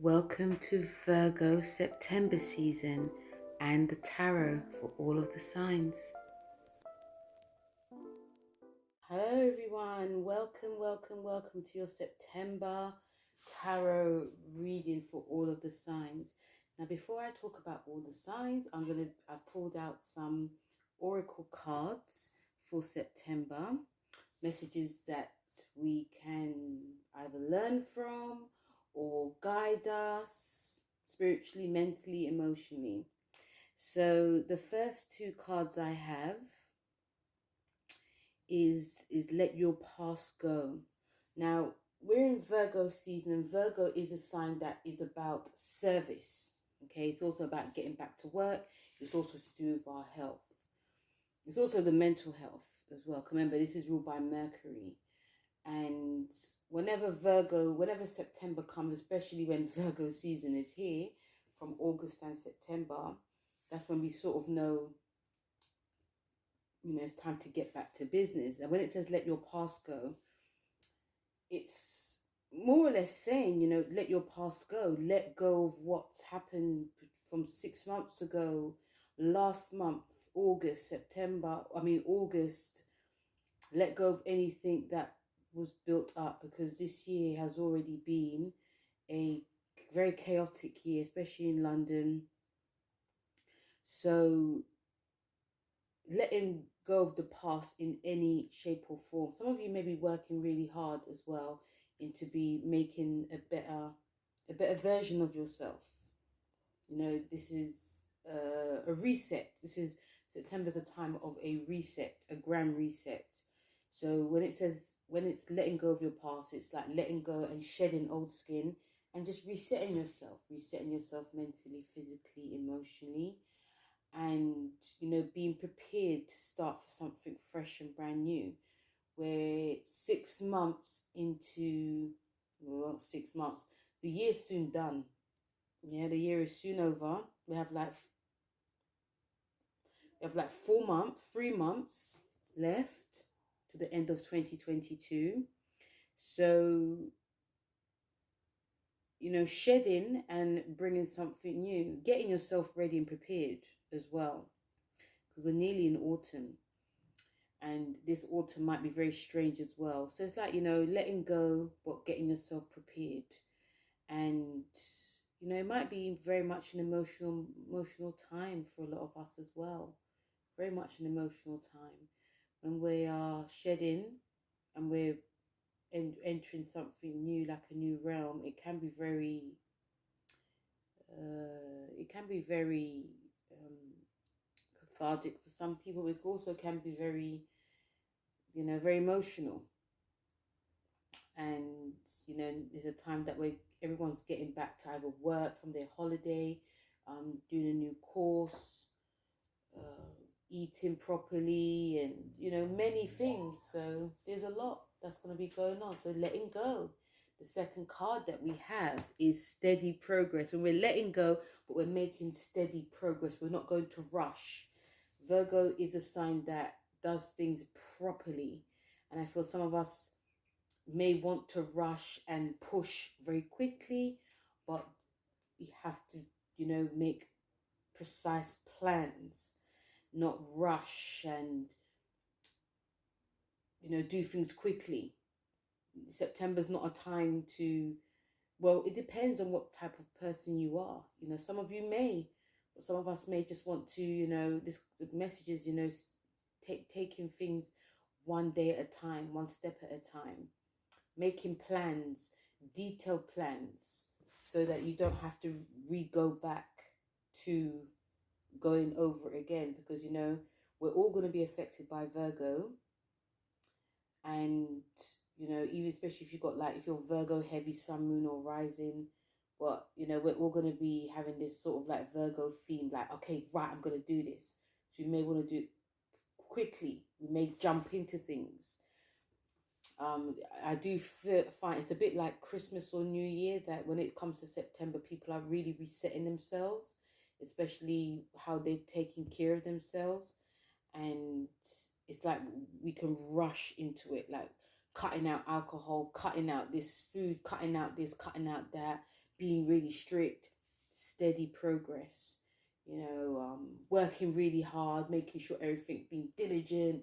Welcome to Virgo September season and the tarot for all of the signs. Hello everyone, welcome to your September tarot reading for all of the signs. Now before I talk about all the signs, I've pulled out some oracle cards for September, messages that we can either learn from or guide us spiritually, mentally, emotionally. So the first two cards I have is let your past go. Now we're in Virgo season, and Virgo is a sign that is about service. Okay, it's also about getting back to work. It's also to do with our health. It's also the mental health as well. Remember, this is ruled by Mercury. And whenever September comes, especially when Virgo season is here, from August and September, that's when we sort of know, it's time to get back to business. And when it says let your past go, it's more or less saying, let your past go. Let go of what's happened from 6 months ago, last month, August. Let go of anything that was built up, because this year has already been a very chaotic year, especially in London. So letting go of the past in any shape or form. Some of you may be working really hard as well into be making a better version of yourself. This is a reset. September's a time of a reset, a grand reset. So when it's letting go of your past, it's like letting go and shedding old skin and just resetting yourself mentally, physically, emotionally, and being prepared to start for something fresh and brand new. We're 6 months into, well, 6 months, the year's soon done. Yeah, the year is soon over. We have like 3 months left to the end of 2022. So, shedding and bringing something new, getting yourself ready and prepared as well, because we're nearly in autumn, and this autumn might be very strange as well. So it's like, letting go, but getting yourself prepared. And, it might be very much an emotional time for a lot of us as well. Very much an emotional time when we are shedding and we're entering something new, like a new realm. It can be very cathartic for some people. It also can be very, very emotional. And there's a time that everyone's getting back to either work from their holiday, doing a new course, eating properly, and many things. So there's a lot that's going to be going on. So letting go. The second card that we have is steady progress. When we're letting go, but we're making steady progress, we're not going to rush. Virgo is a sign that does things properly, and I feel some of us may want to rush and push very quickly, but we have to make precise plans, not rush and do things quickly. September's not a time to, well, it depends on what type of person you are. Some of you may, but some of us may just want to, this messages, taking things one day at a time, one step at a time, making plans, detailed plans, so that you don't have to go back to going over it again, because we're all going to be affected by Virgo. And even especially if you're Virgo heavy, sun, moon, or rising, but we're all going to be having this sort of like Virgo theme, like, okay, right, I'm going to do this. So you may want to do it quickly. We may jump into things. I do find it's a bit like Christmas or New Year, that when it comes to September, people are really resetting themselves, especially how they're taking care of themselves. And it's like we can rush into it, like cutting out alcohol, cutting out this food, cutting out this, cutting out that, being really strict, steady progress. Working really hard, making sure everything, being diligent.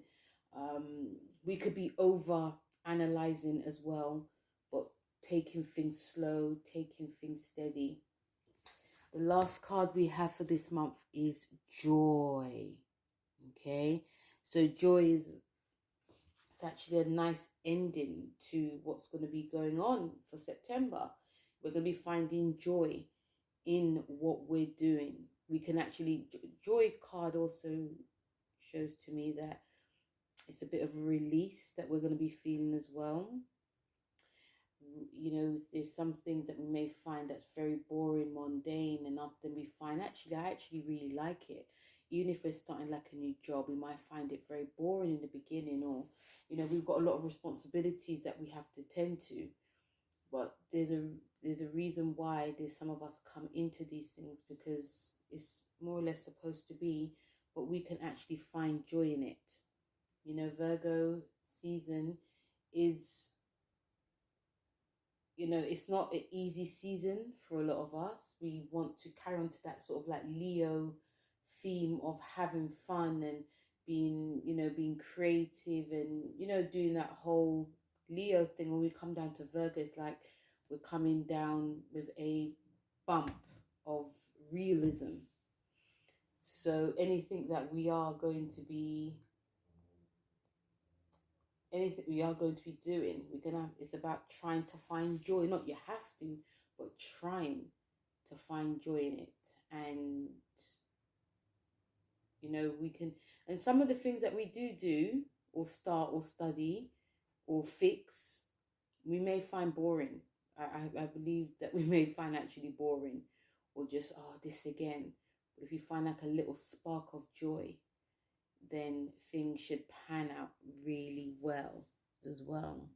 We could be over analyzing as well, but taking things slow, taking things steady. The last card we have for this month is joy. Okay, so joy is, it's actually a nice ending to what's going to be going on for September. We're going to be finding joy in what we're doing. We can actually, joy card also shows to me that it's a bit of a release that we're going to be feeling as well. There's some things that we may find that's very boring, mundane, and often we find, I actually really like it. Even if we're starting like a new job, we might find it very boring in the beginning, or, we've got a lot of responsibilities that we have to tend to. But there's a reason why there's some of us come into these things, because it's more or less supposed to be, but we can actually find joy in it. Virgo season is, it's not an easy season for a lot of us. We want to carry on to that sort of like Leo theme of having fun and being creative and, doing that whole Leo thing. When we come down to Virgo, it's like we're coming down with a bump of realism. So anything we are going to be doing, it's about trying to find joy. Not you have to, but trying to find joy in it. And we can, and some of the things that we do or start or study or fix, we may find boring. I believe that we may find actually boring, or just, this again. But if you find like a little spark of joy, then things should pan out really well as well.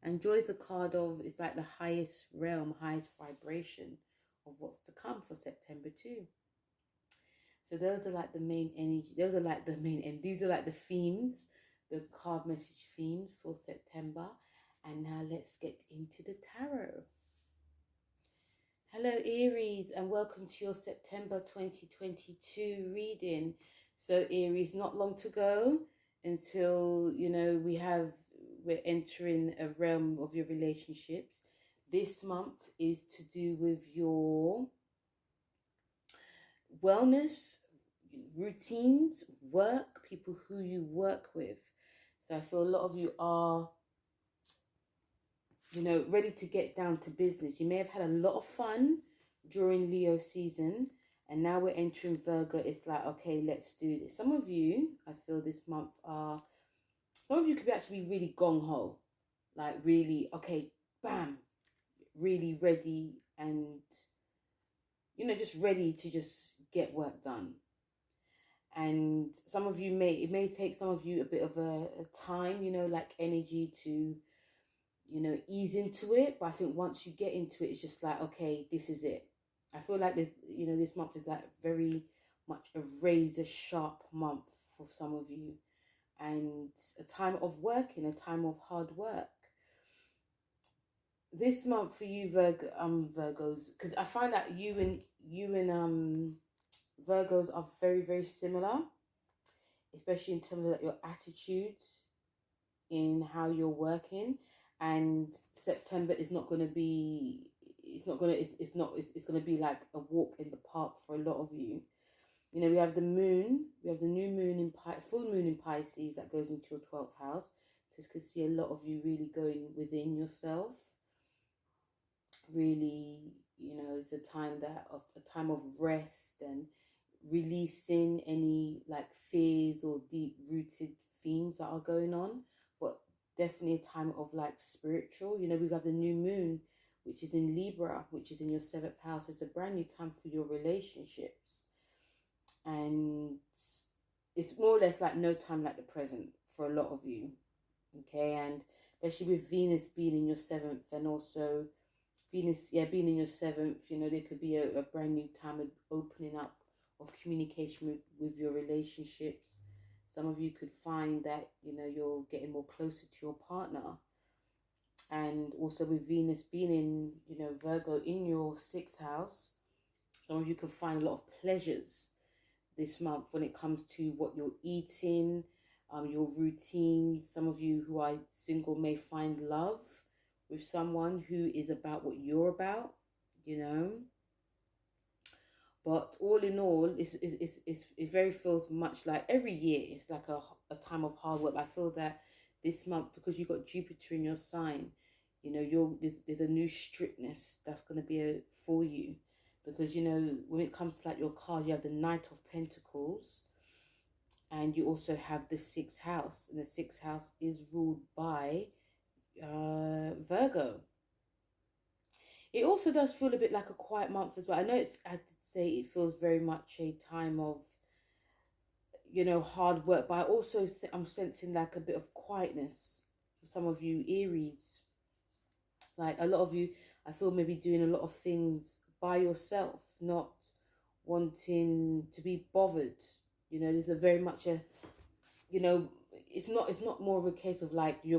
And joy is a card of, it's like the highest realm, highest vibration of what's to come for September too. So those are like the main energy. These are like the themes, the card message themes for September. And now let's get into the tarot. Hello Aries, and welcome to your September 2022 reading. So Aries, not long to go until, we're entering a realm of your relationships. This month is to do with your wellness, routines, work, people who you work with. So I feel a lot of you are, ready to get down to business. You may have had a lot of fun during Leo season, and now we're entering Virgo. It's like, okay, let's do this. Some of you, I feel this month some of you could actually be really gung-ho, like really, okay, bam, really ready, and, just ready to just get work done. And some of you it may take some of you a bit of a time, like energy to, ease into it. But I think once you get into it, it's just like, okay, this is it. I feel like this month is like very much a razor sharp month for some of you, and a time of working, a time of hard work. This month for you, Virgos, because I find that you and Virgos are very, very similar, especially in terms of like your attitudes in how you're working. And September is not going to be, it's going to be like a walk in the park for a lot of you. We have the moon, we have the new moon in full moon in Pisces that goes into your 12th house. So you can see a lot of you really going within yourself. Really, it's a time of rest and releasing any like fears or deep rooted themes that are going on. But definitely a time of like spiritual. We have the new moon, which is in Libra, which is in your 7th house. It's a brand new time for your relationships. And it's more or less like no time like the present for a lot of you. Okay, and especially with Venus being in your 7th, and also Venus, being in your 7th, there could be a brand new time of opening up of communication with your relationships. Some of you could find that, you're getting more closer to your partner. And also with Venus being in, you know, Virgo in your 6th house, some of you can find a lot of pleasures this month when it comes to what you're eating, your routines. Some of you who are single may find love with someone who is about what you're about, you know. But all in all, it very feels much like every year. It's like a time of hard work. I feel that this month, because you've got Jupiter in your sign, you know, there's a new strictness that's going to be for you. Because, you know, when it comes to like your card, you have the Knight of Pentacles. And you also have the 6th house. And the 6th house is ruled by Virgo. It also does feel a bit like a quiet month as well. I know I'd say it feels very much a time of, you know, hard work. But I'm sensing like a bit of quietness for some of you Aries. Like a lot of you, I feel maybe doing a lot of things by yourself, not wanting to be bothered. You know, there's a very much a, you know, it's not more of a case of like you're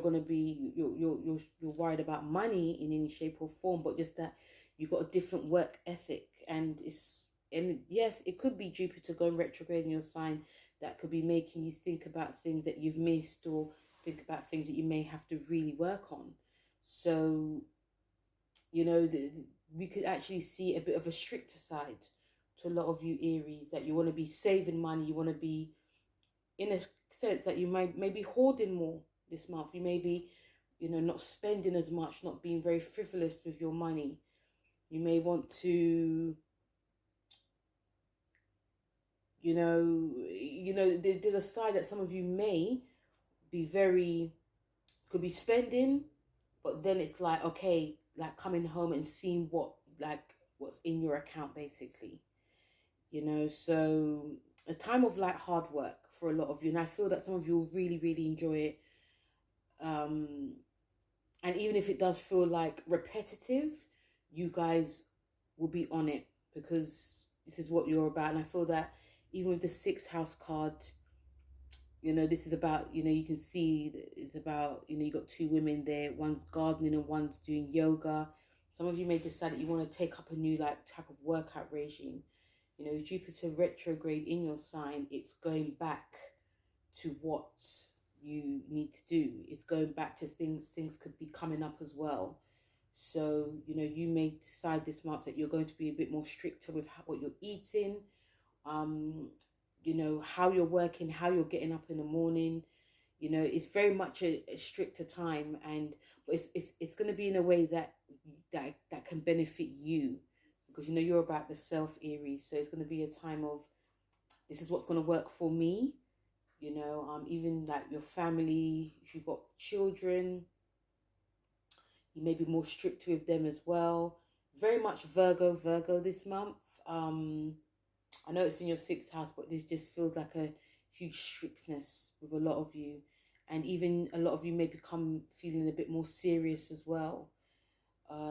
worried about money in any shape or form, but just that you've got a different work ethic. And yes, it could be Jupiter going retrograde in your sign that could be making you think about things that you've missed, or think about things that you may have to really work on. So, you know, we could actually see a bit of a stricter side to a lot of you Aries, that you want to be saving money, you want to be, in a sense that you may be hoarding more this month. You may be, you know, not spending as much, not being very frivolous with your money. You may want to, you know, there's a side that some of you may be could be spending, but then it's like, okay, like coming home and seeing what's in your account, basically. You know, so a time of like hard work for a lot of you, and I feel that some of you will really, really enjoy it. And even if it does feel like repetitive, you guys will be on it, because this is what you're about. And I feel that even with the 6th house card, you know, this is about, you know, you can see it's about, you know, you got 2 women there, one's gardening and one's doing yoga. Some of you may decide that you want to take up a new like type of workout regime. You know, Jupiter retrograde in your sign, it's going back to what you need to do. It's going back to things could be coming up as well. So, you know, you may decide this month that you're going to be a bit more stricter with what you're eating, you know, how you're working, how you're getting up in the morning. You know, it's very much a stricter time, but it's going to be in a way that can benefit you, because, you know, you're about the self, Aries. So it's going to be a time of, this is what's going to work for me. You know, even like your family, if you've got children, you may be more strict with them as well. Very much Virgo this month. I know it's in your 6th house, but this just feels like a huge strictness with a lot of you. And even a lot of you may become feeling a bit more serious as well.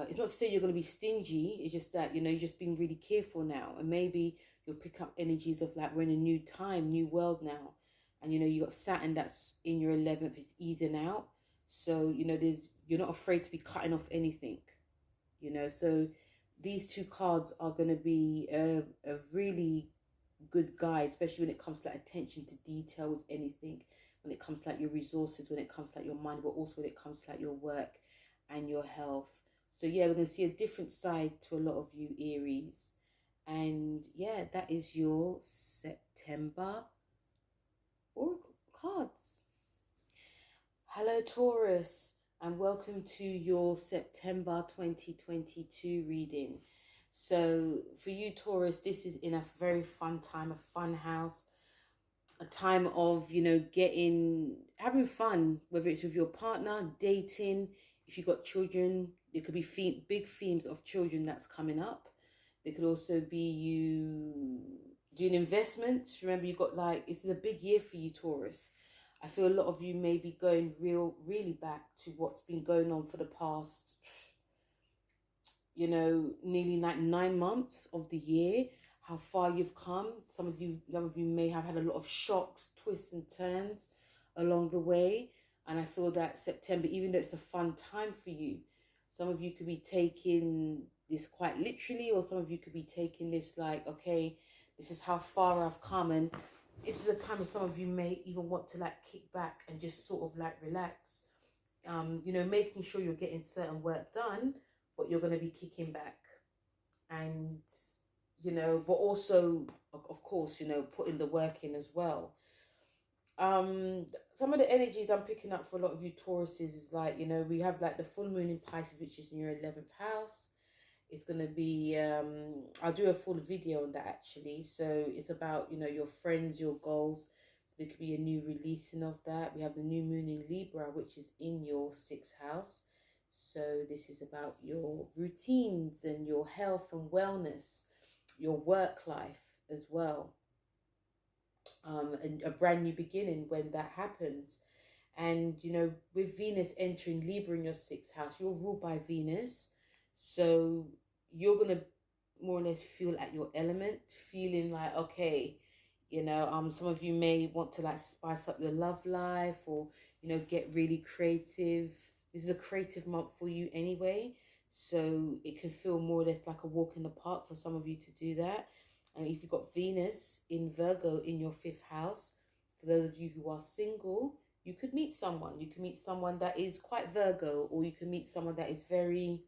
It's not to say you're going to be stingy. It's just that, you know, you're just being really careful now. And maybe you'll pick up energies of like, we're in a new time, new world now. And, you know, you got Saturn that's in your 11th. It's easing out. So, you know, you're not afraid to be cutting off anything. You know, so these 2 cards are going to be a really good guide, especially when it comes to like attention to detail with anything, when it comes to like your resources, when it comes to like your money, but also when it comes to like your work and your health. So yeah, we're going to see a different side to a lot of you Aries. And yeah, that is your September oracle cards. Hello Taurus, and welcome to your September 2022 reading. So for you Taurus, this is in a very fun time, a fun house, a time of, you know, having fun, whether it's with your partner, dating. If you've got children, there could be big themes of children that's coming up. There could also be you doing investments. Remember, you've got like, this is a big year for you Taurus. I feel a lot of you may be going really back to what's been going on for the past, you know, nearly like 9 months of the year, how far you've come. Some of you may have had a lot of shocks, twists and turns along the way. And I feel that September, even though it's a fun time for you, some of you could be taking this quite literally, or some of you could be taking this like, okay, this is how far I've come. And this is a time when some of you may even want to like kick back and just sort of like relax. You know, making sure you're getting certain work done, but you're going to be kicking back. And, you know, but also, of course, you know, putting the work in as well. Some of the energies I'm picking up for a lot of you Tauruses is like, you know, we have like the full moon in Pisces, which is in your 11th house. It's going to be, I'll do a full video on that actually. So it's about, you know, your friends, your goals. There could be a new releasing of that. We have the new moon in Libra, which is in your 6th house. So this is about your routines and your health and wellness, your work life as well. And a brand new beginning when that happens. And, you know, with Venus entering Libra in your 6th house, you're ruled by Venus. So you're going to more or less feel at your element, feeling like, okay, you know, some of you may want to like spice up your love life, or, you know, get really creative. This is a creative month for you anyway. So it can feel more or less like a walk in the park for some of you to do that. And if you've got Venus in Virgo in your 5th house, for those of you who are single, you could meet someone. You can meet someone that is quite Virgo, or you can meet someone that is very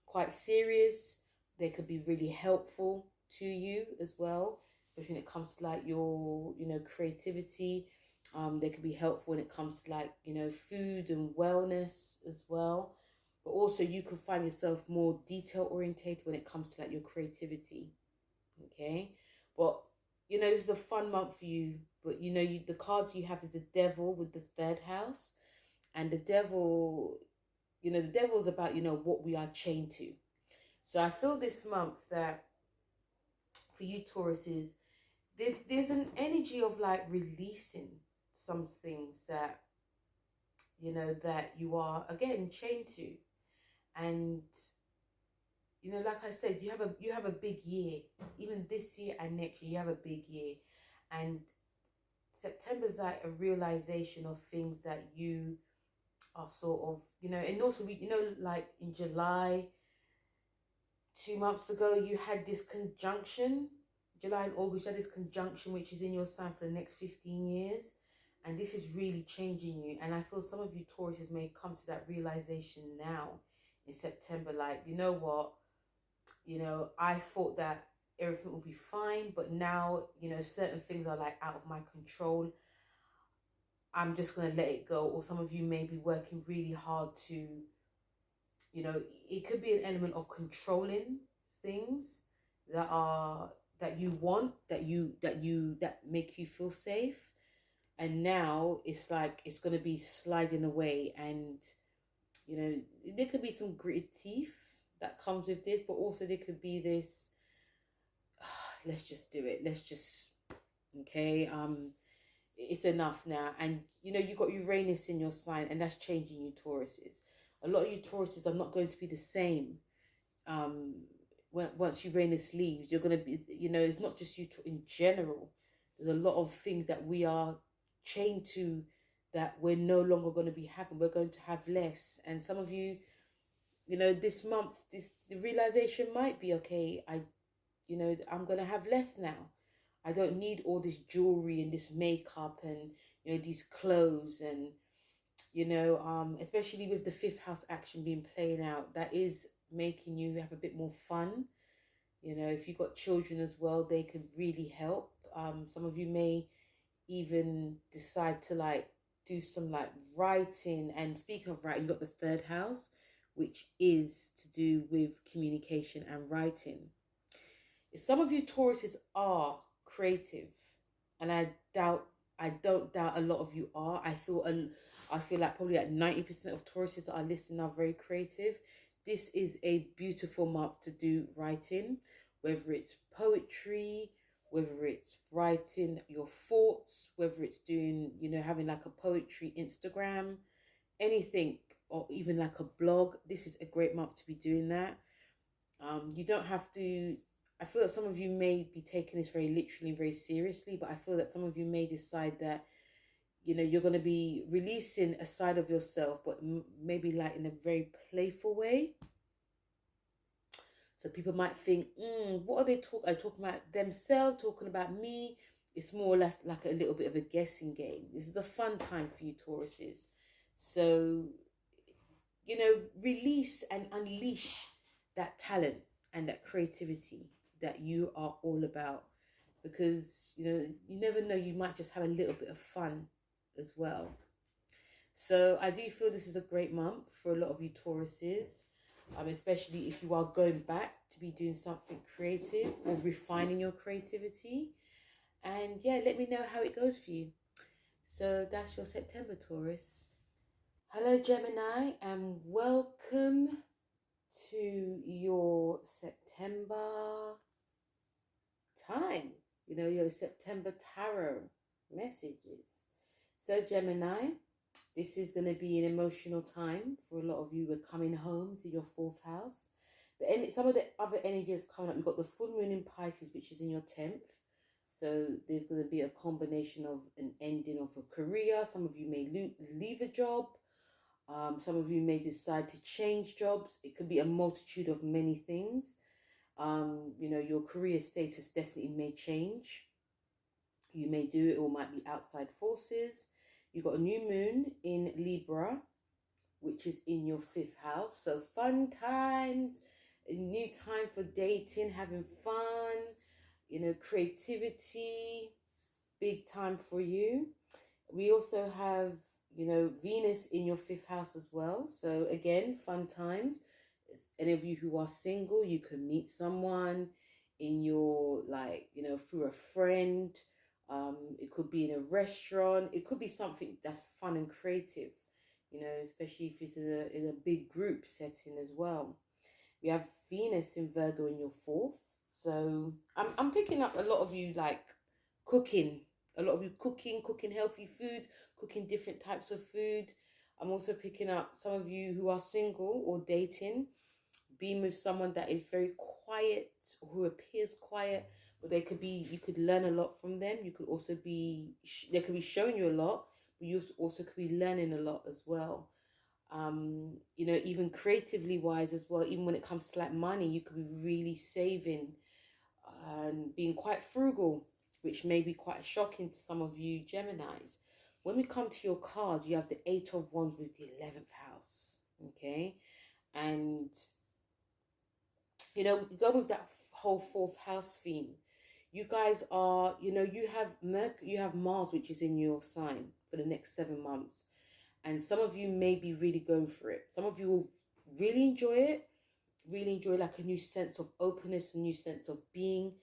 quite serious. They could be really helpful to you as well, especially when it comes to like your, you know, creativity. They could be helpful when it comes to like, you know, food and wellness as well. But also you can find yourself more detail orientated when it comes to like your creativity. Okay, but you know, this is a fun month for you. But you know, the cards you have is the Devil with the 3rd house, and the Devil, you know, the Devil is about, you know, what we are chained to. So I feel this month that for you Tauruses, there's an energy of like releasing some things that, you know, that you are again chained to. And you know, like I said, you have a big year. Even this year and next year, you have a big year. And September's like a realization of things that you are sort of, you know, and also, you know, like in July, 2 months ago, you had this conjunction. July and August, you had this conjunction, which is in your sign for the next 15 years. And this is really changing you. And I feel some of you Tauruses may come to that realization now in September. Like, you know what? You know, I thought that everything will be fine, but now, you know, certain things are like out of my control. I'm just going to let it go. Or some of you may be working really hard to, you know, it could be an element of controlling things that you want, that make you feel safe. And now it's like, it's going to be sliding away. And, you know, there could be some gritted teeth that comes with this, but also there could be this, let's just do it. Let's just, okay, it's enough now. And, you know, you've got Uranus in your sign, and that's changing you Tauruses. A lot of you Tauruses are not going to be the same. Once Uranus leaves, you're going to be, you know, it's not just you in general. There's a lot of things that we are chained to that we're no longer going to be having. We're going to have less. And some of you, you know, this month, the realization might be, okay, you know, I'm going to have less now. I don't need all this jewelry and this makeup and, you know, these clothes and, you know, especially with the 5th house action being played out, that is making you have a bit more fun. You know, if you've got children as well, they could really help. Some of you may even decide to like do some like writing. And speaking of writing, you've got the 3rd house, which is to do with communication and writing. If some of you Tauruses are creative, and I don't doubt a lot of you are. I feel like probably like 90% of Tauruses that are listening are very creative. This is a beautiful month to do writing, whether it's poetry, whether it's writing your thoughts, whether it's doing, you know, having like a poetry Instagram, anything, or even like a blog. This is a great month to be doing that. You don't have to, I feel that some of you may be taking this very literally and very seriously, but I feel that some of you may decide that you know, you're going to be releasing a side of yourself, but maybe like in a very playful way. So people might think, what are they talking? Are they talking about themselves, talking about me? It's more or less like a little bit of a guessing game. This is a fun time for you, Tauruses. So, you know, release and unleash that talent and that creativity that you are all about. Because, you know, you never know, you might just have a little bit of fun as well. So I do feel this is a great month for a lot of you Tauruses, especially if you are going back to be doing something creative or refining your creativity. And yeah, let me know how it goes for you. So that's your September, Taurus. Hello, Gemini, and welcome to your September time. You know, your September tarot messages. So Gemini, this is going to be an emotional time for a lot of you. We're coming home to your 4th house. Some of the other energies coming up. You've got the full moon in Pisces, which is in your 10th. So there's going to be a combination of an ending of a career. Some of you may leave a job. Some of you may decide to change jobs. It could be a multitude of many things. You know, your career status definitely may change. You may do it, or might be outside forces. You've got a new moon in Libra, which is in your 5th house. So fun times, a new time for dating, having fun, you know, creativity, big time for you. We also have, you know, Venus in your 5th house as well. So again, fun times. Any of you who are single, you can meet someone in your, like, you know, through a friend. It could be in a restaurant. It could be something that's fun and creative, you know, especially if it's in a big group setting as well. We have Venus in Virgo in your 4th. So I'm picking up a lot of you like cooking. A lot of you cooking healthy food, cooking different types of food. I'm also picking up some of you who are single or dating, being with someone that is very quiet or who appears quiet, but they could be, you could learn a lot from them. You could also be, they could be showing you a lot, but you also could be learning a lot as well. You know, even creatively wise as well, even when it comes to like money, you could be really saving and being quite frugal, which may be quite shocking to some of you Geminis. When we come to your cards, you have the 8 of Wands with the 11th house, okay? And, you know, go with that whole 4th house theme. You guys are, you know, you have Mars, which is in your sign for the next 7 months. And some of you may be really going for it. Some of you will really enjoy it, really enjoy like a new sense of openness, a new sense of being.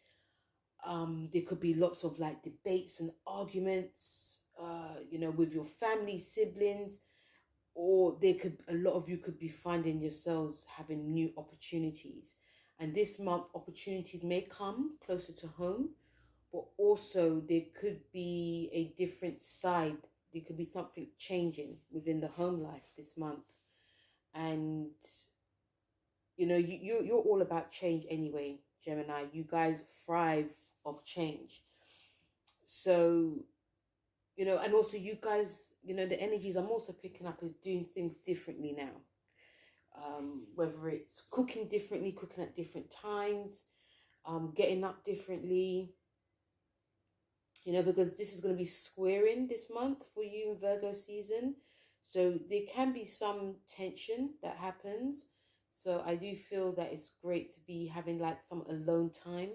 There could be lots of like debates and arguments, you know, with your family, siblings, or a lot of you could be finding yourselves having new opportunities. And this month, opportunities may come closer to home, but also there could be a different side. There could be something changing within the home life this month. And, you know, you're all about change anyway, Gemini. You guys thrive of change. So, you know, and also you guys, you know, the energies I'm also picking up is doing things differently now. Whether it's cooking differently, cooking at different times, getting up differently, you know, because this is going to be squaring this month for you in Virgo season. So there can be some tension that happens. So I do feel that it's great to be having like some alone time.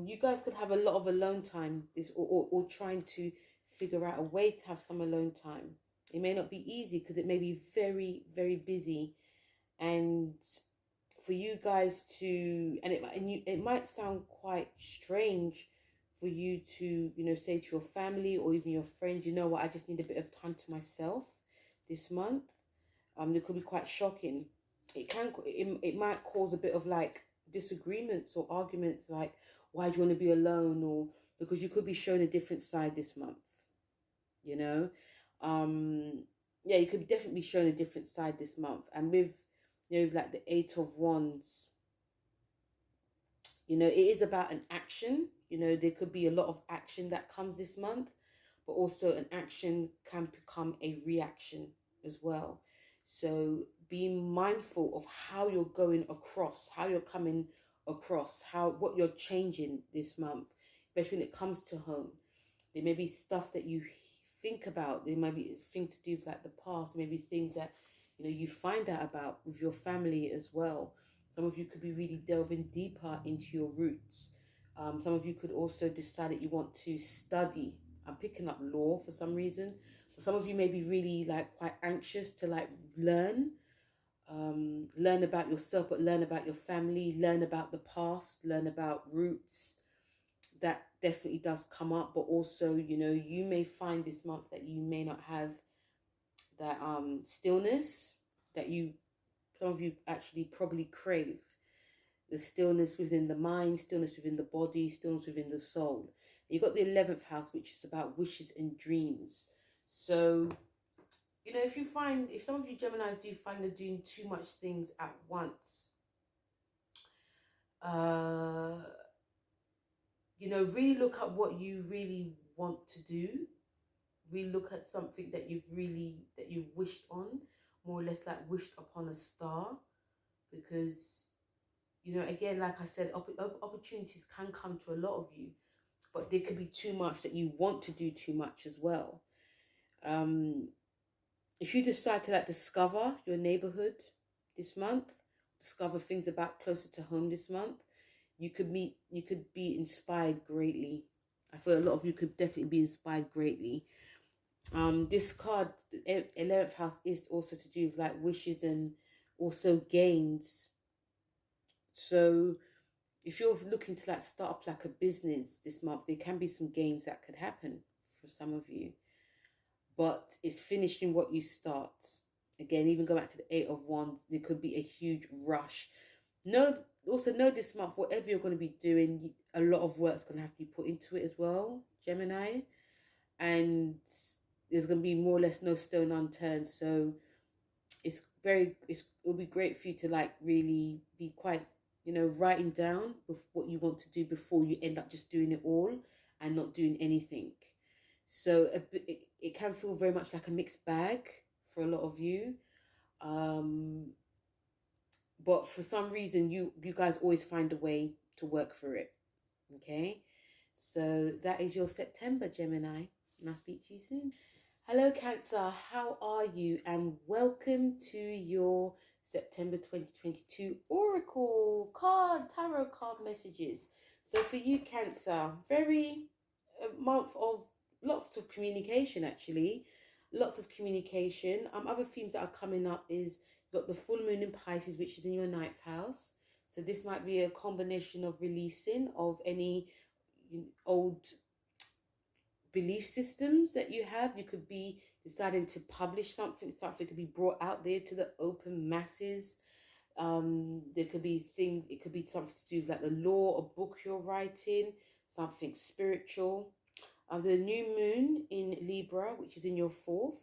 You guys could have a lot of alone time or trying to figure out a way to have some alone time. It may not be easy because it may be very, very busy. And for you guys to, it might sound quite strange for you to, you know, say to your family or even your friends, you know what, I just need a bit of time to myself this month. It could be quite shocking. It might cause a bit of like disagreements or arguments, like, why do you want to be alone? Or because you could be shown a different side this month, you know. Yeah, you could definitely be shown a different side this month. And with, you know, like the 8 of Wands, you know, it is about an action. You know, there could be a lot of action that comes this month, but also an action can become a reaction as well. So being mindful of how you're going across, how you're coming across, what you're changing this month, especially when it comes to home. There may be stuff that you think about. There might be things to do with like the past, maybe things that you find out about with your family as well. Some of you could be really delving deeper into your roots. Some of you could also decide that you want to study. I'm picking up law for some reason. But some of you may be really like quite anxious to like learn about yourself, but learn about your family, learn about the past, learn about roots. That definitely does come up. But also, you may find this month that you may not have that stillness that some of you actually probably crave. The stillness within the mind, stillness within the body, stillness within the soul. You've got the 11th house, which is about wishes and dreams. So, if some of you Geminis do find you're doing too much things at once, really look at what you really want to do. Really look at something that you've wished on, more or less like wished upon a star, because again, like I said, opportunities can come to a lot of you, but there could be too much that you want to do too much as well. If you decide to like discover your neighborhood this month, discover things about closer to home this month, you could be inspired greatly. I feel a lot of you could definitely be inspired greatly. This card, the 11th house, is also to do with like wishes and also gains. So if you're looking to like start up like a business this month, there can be some gains that could happen for some of you. But it's finishing what you start. Again, even go back to the 8 of Wands, there could be a huge rush. Also know this month, whatever you're going to be doing, a lot of work's going to have to be put into it as well, Gemini. And there's going to be more or less no stone unturned. So it'll be great for you to like really be quite, writing down what you want to do before you end up just doing it all and not doing anything. So it can feel very much like a mixed bag for a lot of you. But for some reason, you guys always find a way to work through it. Okay? So that is your September, Gemini. And I'll speak to you soon. Hello, Cancer. How are you? And welcome to your September 2022 Oracle Tarot card messages. So for you, Cancer, a month of lots of communication, actually. Lots of communication. Other themes that are coming up is you've got the full moon in Pisces, which is in your 9th house. So this might be a combination of releasing of any old belief systems that you have. You could be deciding to publish something could be brought out there to the open masses. There could be things, it could be something to do with like the law, a book you're writing, something spiritual. The new moon in Libra, which is in your 4th.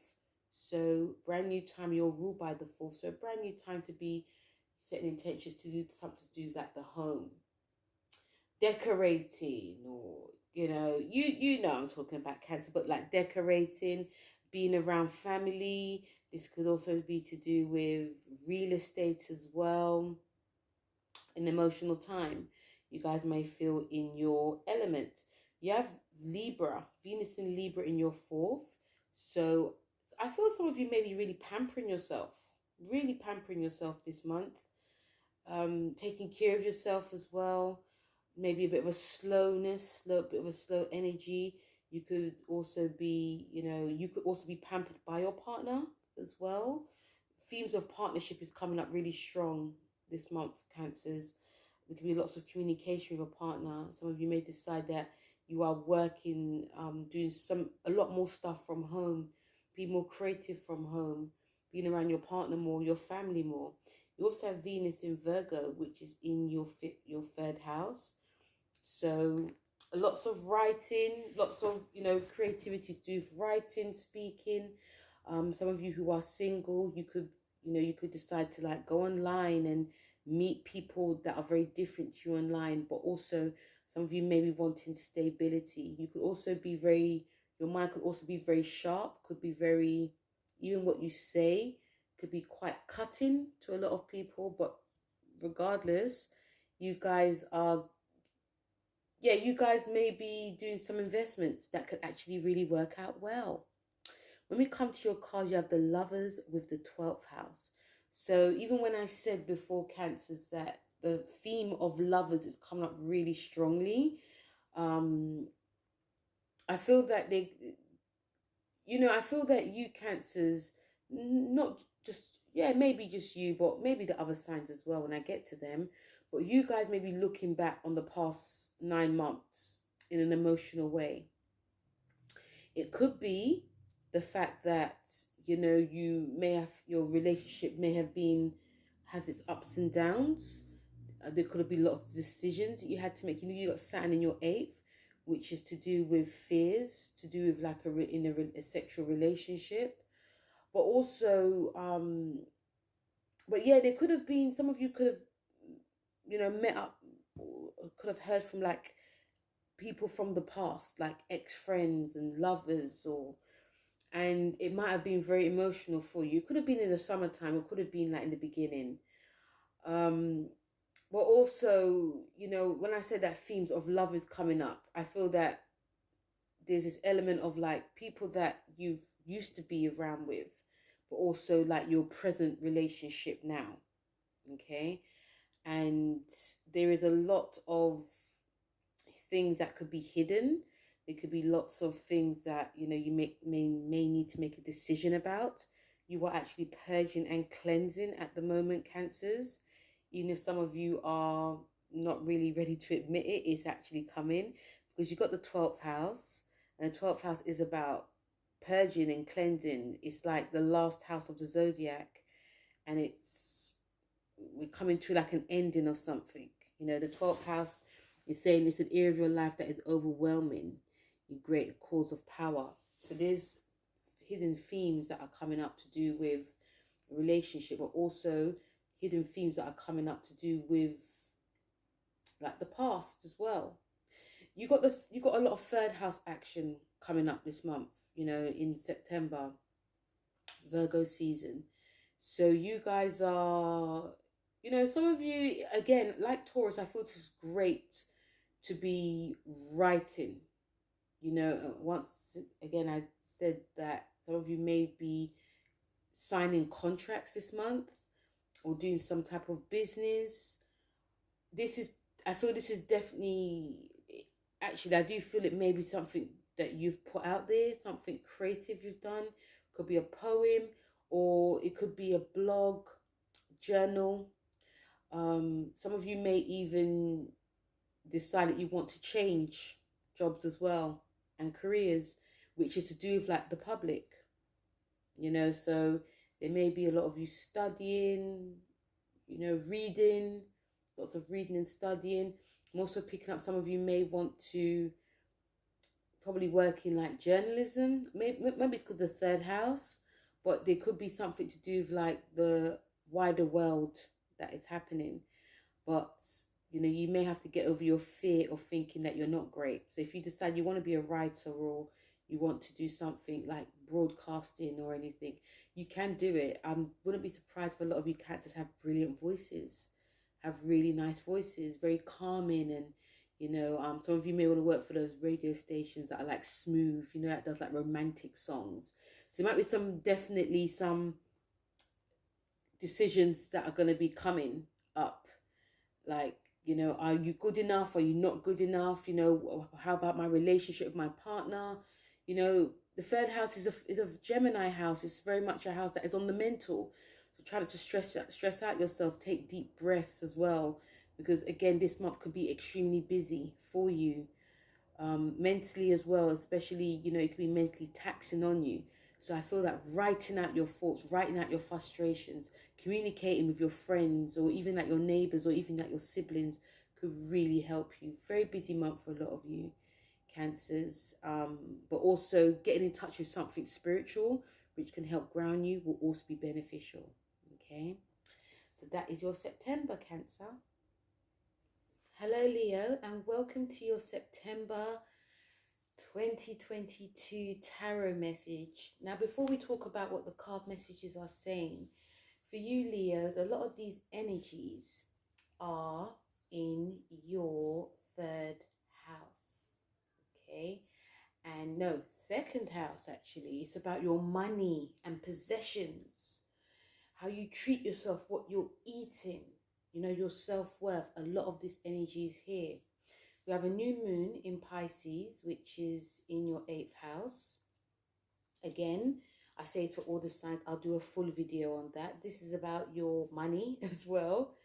So brand new time, you're ruled by the 4th. So brand new time to be setting intentions to do something to do with like the home. Decorating, or you know I'm talking about, Cancer, but like decorating, being around family. This could also be to do with real estate as well. An emotional time. You guys may feel in your element. You have Libra, Venus in Libra in your 4th. So I feel some of you may be really pampering yourself this month. Taking care of yourself as well. Maybe a bit of a slow energy. You could also be, pampered by your partner as well. Themes of partnership is coming up really strong this month, Cancers. There could be lots of communication with a partner. Some of you may decide that you are working, doing a lot more stuff from home, be more creative from home, being around your partner more, your family more. You also have Venus in Virgo, which is in your 3rd house. So lots of writing, lots of, creativity to do with writing, speaking. Some of you who are single, you could decide to like go online and meet people that are very different to you online, but also some of you may be wanting stability. You could also be very Your mind could also be very sharp, could be very, even what you say could be quite cutting to a lot of people. But regardless, you guys are, yeah, you guys may be doing some investments that could actually really work out well. When we come to your cards, you have the Lovers with the 12th house. So even when I said before, Cancers, that the theme of lovers is coming up really strongly, I feel that I feel that you Cancers, not just, yeah, maybe just you, but maybe the other signs as well when I get to them, but you guys may be looking back on the past 9 months in an emotional way. It could be the fact that, you may have, your relationship may have has its ups and downs. There could have been lots of decisions that you had to make. You got Saturn in your 8th, which is to do with fears, to do with like a sexual relationship. But also, but yeah, there could have been, some of you could have, met up, could have heard from like people from the past, like ex-friends and lovers, and it might have been very emotional for you. It could have been in the summertime, it could have been like in the beginning. But also, when I said that themes of love is coming up, I feel that there's this element of like people that you've used to be around with, but also like your present relationship now. Okay. And there is a lot of things that could be hidden. There could be lots of things that, you may need to make a decision about. You are actually purging and cleansing at the moment, Cancers. Even if some of you are not really ready to admit it, it's actually coming, because you've got the 12th house, and the 12th house is about purging and cleansing. It's like the last house of the zodiac, and we're coming to like an ending of something. The 12th house is saying it's an area of your life that is overwhelming. You create a cause of power. So there's hidden themes that are coming up to do with a relationship, but also hidden themes that are coming up to do with like the past as well. You got a lot of 3rd house action coming up this month, in September, Virgo season. So you guys are, some of you, again, like Taurus, I feel this is great to be writing. Once again, I said that some of you may be signing contracts this month or doing some type of business. I feel this is definitely, actually, I do feel it may be something that you've put out there, something creative you've done. Could be a poem, or it could be a blog, journal. Some of you may even decide that you want to change jobs as well and careers, which is to do with like the public, so there may be a lot of you studying, reading, lots of reading and studying. I'm also picking up some of you may want to probably work in like journalism. Maybe it's because of the 3rd house, but there could be something to do with like the wider world that is happening. But you may have to get over your fear of thinking that you're not great. So if you decide you want to be a writer, or you want to do something like broadcasting or anything, you can do it. I wouldn't be surprised if a lot of you Cancers have brilliant voices, have really nice voices, very calming, and some of you may want to work for those radio stations that are like smooth, that does like romantic songs. So there might be definitely some decisions that are going to be coming up, like, are you good enough? Are you not good enough? How about my relationship with my partner? The 3rd house is a Gemini house. It's very much a house that is on the mental. So try not to stress out yourself. Take deep breaths as well, because again, this month could be extremely busy for you, mentally as well. Especially, it could be mentally taxing on you. So I feel that writing out your thoughts, writing out your frustrations, communicating with your friends, or even like your neighbors, or even like your siblings, could really help you. Very busy month for a lot of you Cancers. But also getting in touch with something spiritual, which can help ground you, will also be beneficial. Okay, so that is your September, Cancer. Hello, Leo, and welcome to your September 2022 tarot message. Now, before we talk about what the card messages are saying, for you, Leo, a lot of these energies are in your third house. Okay. And no, second house, actually. It's about your money and possessions, how you treat yourself, what you're eating, you know, your self-worth. A lot of this energy is here. We have a new moon in Pisces, which is in your 8th house. Again, I say it for all the signs. I'll do a full video on that. This is about your money as well.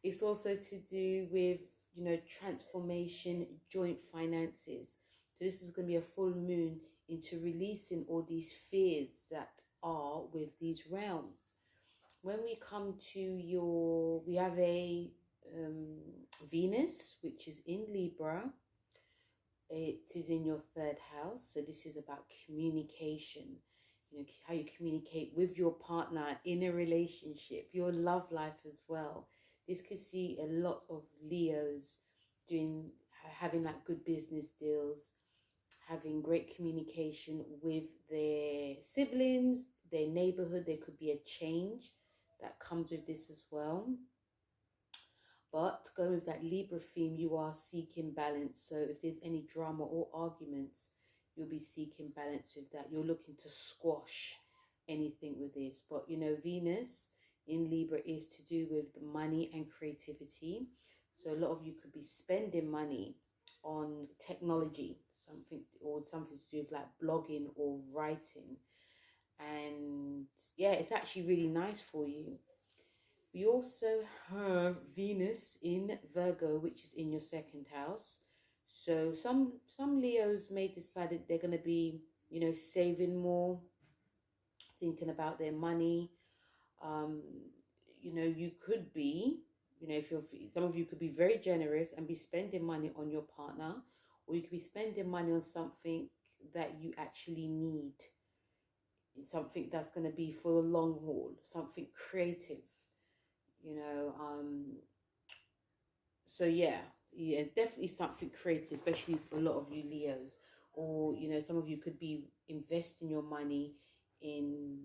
It's also to do with, you know, transformation, joint finances. So this is going to be a full moon into releasing all these fears that are with these realms. When we come to your, we have a Venus, which is in Libra. It is in your 3rd house. So this is about communication, you know, how you communicate with your partner in a relationship, your love life as well. This could see a lot of Leos having that good business deals, having great communication with their siblings, their neighborhood. There could be a change that comes with this as well. But going with that Libra theme, you are seeking balance. So if there's any drama or arguments, you'll be seeking balance with that. You're looking to squash anything with this. But, you know, Venus in Libra is to do with the money and creativity. So a lot of you could be spending money on technology, something to do with like blogging or writing. And yeah, it's actually really nice for you. We also have Venus in Virgo, which is in your 2nd house. So some Leos may decide that they're going to be, you know, saving more, thinking about their money. You know, you could be, you know, some of you could be very generous and be spending money on your partner, or you could be spending money on something that you actually need, something that's going to be for the long haul, something creative. You know, so yeah, definitely something creative, especially for a lot of you Leos. Or, you know, some of you could be investing your money in,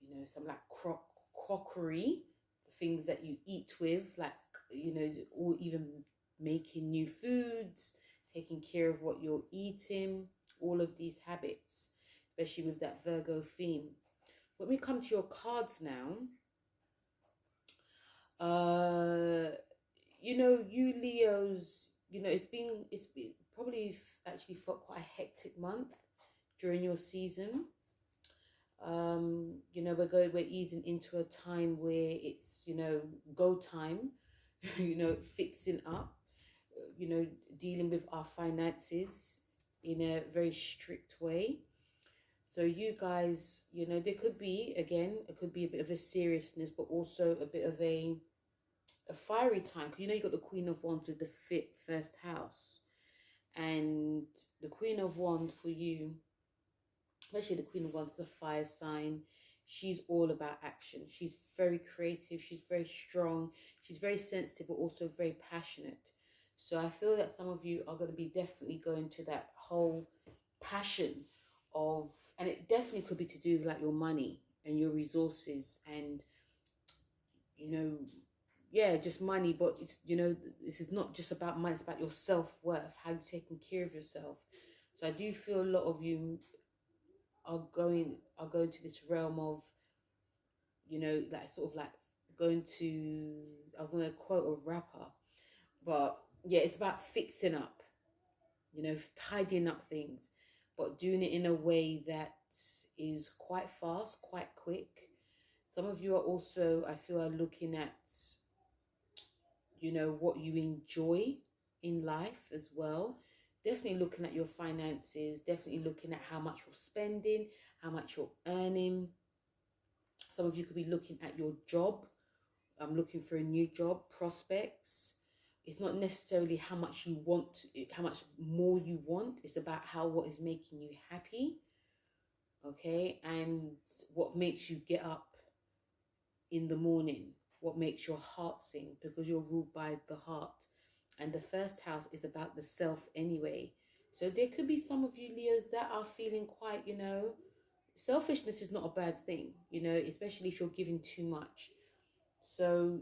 you know, some like crockery, things that you eat with, like, you know, or even making new foods, taking care of what you're eating, all of these habits, especially with that Virgo theme. When we come to your cards now, you know, you Leos, you know, it's been probably actually felt quite a hectic month during your season. You know, we're easing into a time where it's, you know, go time, you know, fixing up, you know, dealing with our finances in a very strict way. So you guys, you know, there could be, again, it could be a bit of a seriousness, but also a bit of a fiery time. Because, you know, you got the Queen of Wands with the 1st house. And the Queen of Wands for you, especially the Queen of Wands, is a fire sign. She's all about action. She's very creative. She's very strong. She's very sensitive, but also very passionate. So I feel that some of you are going to be definitely going to that whole passion of, and it definitely could be to do with like your money and your resources and, you know, yeah, just money. But it's, you know, this is not just about money. It's about your self-worth, how you're taking care of yourself. So I do feel a lot of you are going to this realm of, you know, like sort of like going to, I was going to quote a rapper, but yeah, it's about fixing up, you know, tidying up things, but doing it in a way that is quite fast, quite quick. Some of you are also, I feel, are looking at, you know, what you enjoy in life as well. Definitely looking at your finances, definitely looking at how much you're spending, how much you're earning. Some of you could be looking at your job. I'm looking for a new job, prospects. It's not necessarily how much you want, how much more you want. It's about what is making you happy, okay? And what makes you get up in the morning, what makes your heart sing, because you're ruled by the heart. And the 1st house is about the self anyway. So there could be some of you Leos that are feeling quite, you know, selfishness is not a bad thing, you know, especially if you're giving too much. So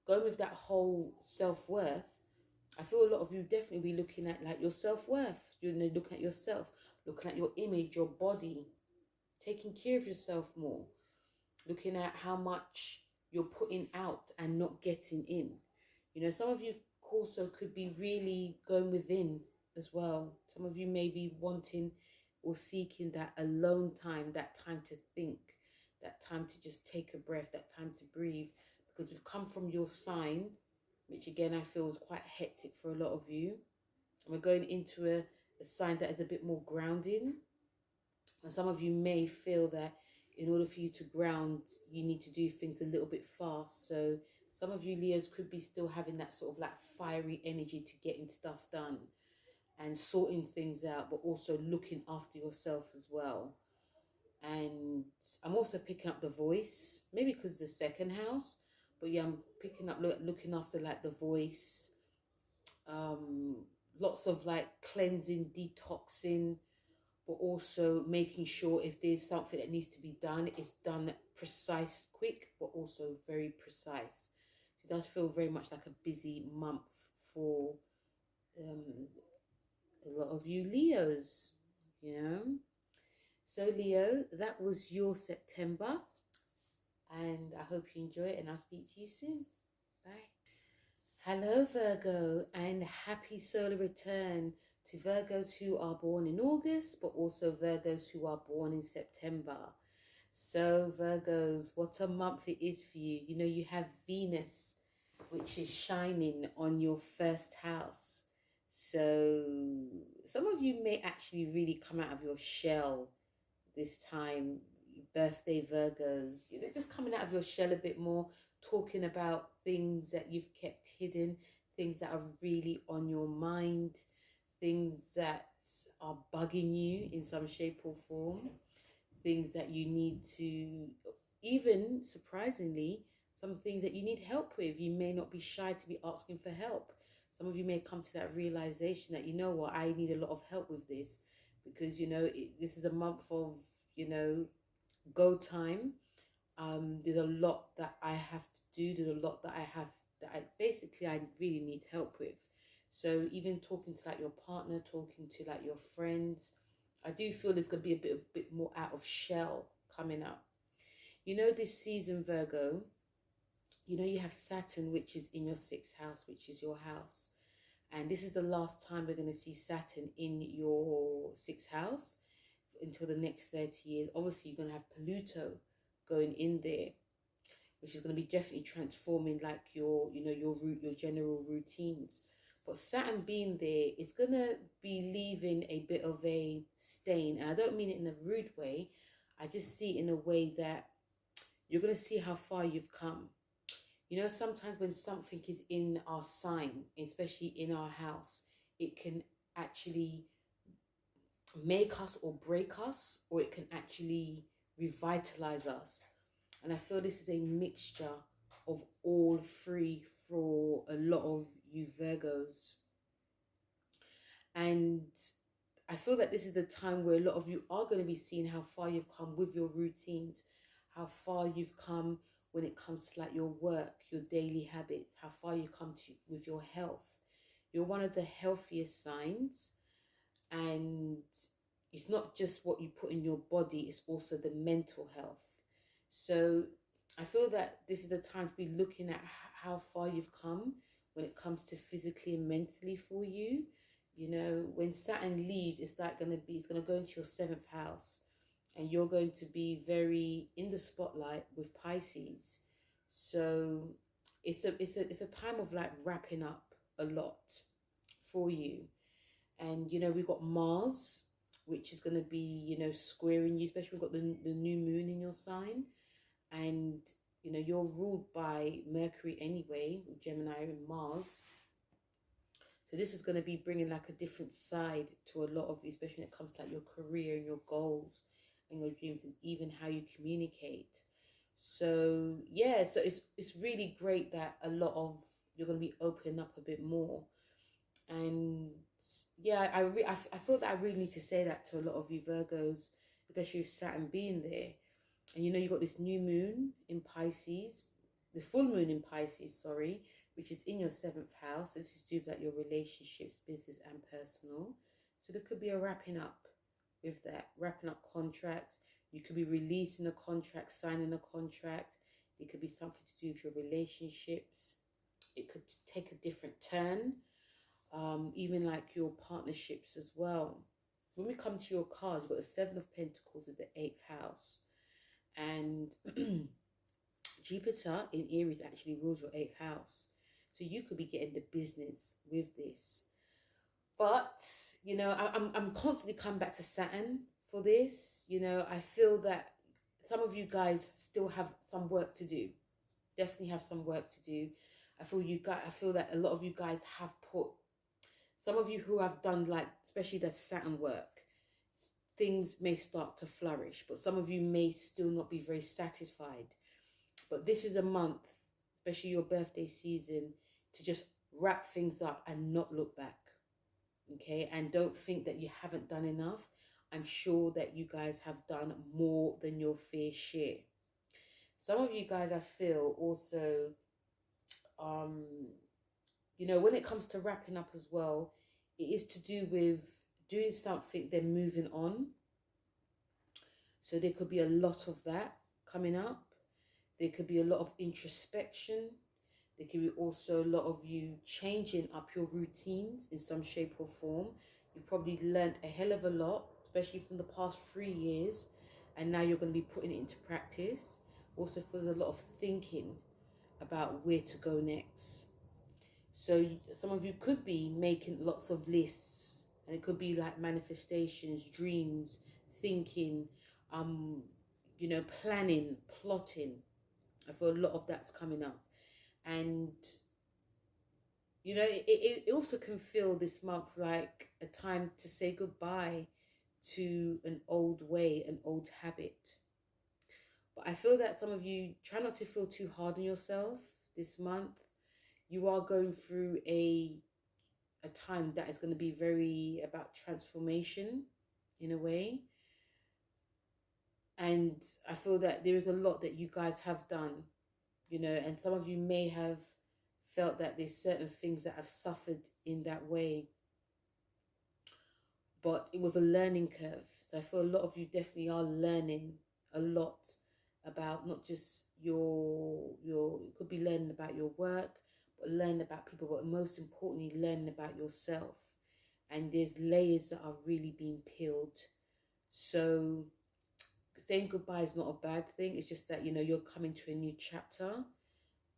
going with that whole self-worth, I feel a lot of you definitely be looking at like your self-worth, you know, looking at yourself, looking at your image, your body, taking care of yourself more, looking at how much you're putting out and not getting in. You know, some of you also could be really going within as well. Some of you may be wanting or seeking that alone time, that time to think, that time to just take a breath, that time to breathe. Because we've come from your sign, which again I feel is quite hectic for a lot of you. And we're going into a sign that is a bit more grounding. And some of you may feel that in order for you to ground, you need to do things a little bit fast. So some of you Leos could be still having that sort of like fiery energy to getting stuff done and sorting things out, but also looking after yourself as well. And I'm also picking up the voice, maybe because it's the second house, but yeah, I'm picking up looking after like the voice, lots of like cleansing, detoxing, but also making sure if there's something that needs to be done, it's done precise, quick, but also very precise. So it does feel very much like a busy month for a lot of you Leos, you know. So Leo, that was your September, and I hope you enjoy it, and I'll speak to you soon. Bye. Hello Virgo, and happy solar return to Virgos who are born in August, but also Virgos who are born in September. So Virgos, what a month it is for you. You know, you have Venus, which is shining on your first house. So some of you may actually really come out of your shell this time, birthday Virgos, you know, just coming out of your shell a bit more, talking about things that you've kept hidden, things that are really on your mind, things that are bugging you in some shape or form, things that you need to, even surprisingly, some things that you need help with. You may not be shy to be asking for help. Some of you may come to that realization that, you know what, I need a lot of help with this, because, you know, this is a month of, you know, go time. There's a lot that I have to do. There's a lot that I really need help with. So even talking to like your partner, talking to like your friends, I do feel there's going to be a bit more out of shell coming up. You know, this season, Virgo, you know, you have Saturn, which is in your 6th house, which is your house. And this is the last time we're going to see Saturn in your 6th house until the next 30 years. Obviously, you're going to have Pluto going in there, which is going to be definitely transforming like your, you know, your general routines. But Saturn being there is going to be leaving a bit of a stain. And I don't mean it in a rude way. I just see it in a way that you're going to see how far you've come. You know, sometimes when something is in our sign, especially in our house, it can actually make us or break us, or it can actually revitalize us. And I feel this is a mixture of all three for a lot of you Virgos. And I feel that this is a time where a lot of you are going to be seeing how far you've come with your routines, how far you've come when it comes to like your work, your daily habits, how far you come to with your health. You're one of the healthiest signs, and it's not just what you put in your body, it's also the mental health. So I feel that this is the time to be looking at how far you've come when it comes to physically and mentally for you. You know, when Saturn leaves, it's going to go into your 7th house, and you're going to be very in the spotlight with Pisces. So it's a time of like wrapping up a lot for you. And, you know, we've got Mars, which is going to be, you know, squaring you, especially we've got the new moon in your sign. And, you know, you're ruled by Mercury anyway, with Gemini and Mars. So this is going to be bringing like a different side to a lot of you, especially when it comes to like your career and your goals and your dreams, and even how you communicate. So yeah, so it's really great that a lot of you're going to be opening up a bit more. And yeah, I feel that I really need to say that to a lot of you Virgos, especially with Saturn being there. And you know, you got this new moon in Pisces, the full moon in Pisces, sorry, which is in your seventh house. This is to do with like your relationships, business and personal. So there could be a wrapping up with that, wrapping up contracts. You could be releasing a contract, signing a contract. It could be something to do with your relationships. It could take a different turn, even like your partnerships as well. When we come to your cards, you've got the Seven of Pentacles with the eighth house. And Jupiter in Aries actually rules your eighth house. So you could be getting the business with this. But, you know, I'm constantly coming back to Saturn for this. You know, I feel that some of you guys still have some work to do. Definitely have some work to do. I feel that a lot of you guys have put, some of you who have done like, especially the Saturn work, things may start to flourish, but some of you may still not be very satisfied. But this is a month, especially your birthday season, to just wrap things up and not look back. Okay, and don't think that you haven't done enough. I'm sure that you guys have done more than your fair share. Some of you guys, I feel also, you know, when it comes to wrapping up as well, it is to do with doing something, then moving on. So there could be a lot of that coming up. There could be a lot of introspection. There could be also a lot of you changing up your routines in some shape or form. You've probably learned a hell of a lot, especially from the past 3 years. And now you're going to be putting it into practice. Also, there's a lot of thinking about where to go next. So some of you could be making lots of lists. And it could be like manifestations, dreams, thinking, you know, planning, plotting. I feel a lot of that's coming up. And, you know, it also can feel this month like a time to say goodbye to an old way, an old habit. But I feel that some of you try not to feel too hard on yourself this month. You are going through a time that is going to be very about transformation in a way. And I feel that there is a lot that you guys have done. You know, and some of you may have felt that there's certain things that have suffered in that way. But it was a learning curve. So I feel a lot of you definitely are learning a lot about not just you could be learning about your work, but learning about people, but most importantly, learning about yourself. And there's layers that are really being peeled. So saying goodbye is not a bad thing. It's just that, you know, you're coming to a new chapter,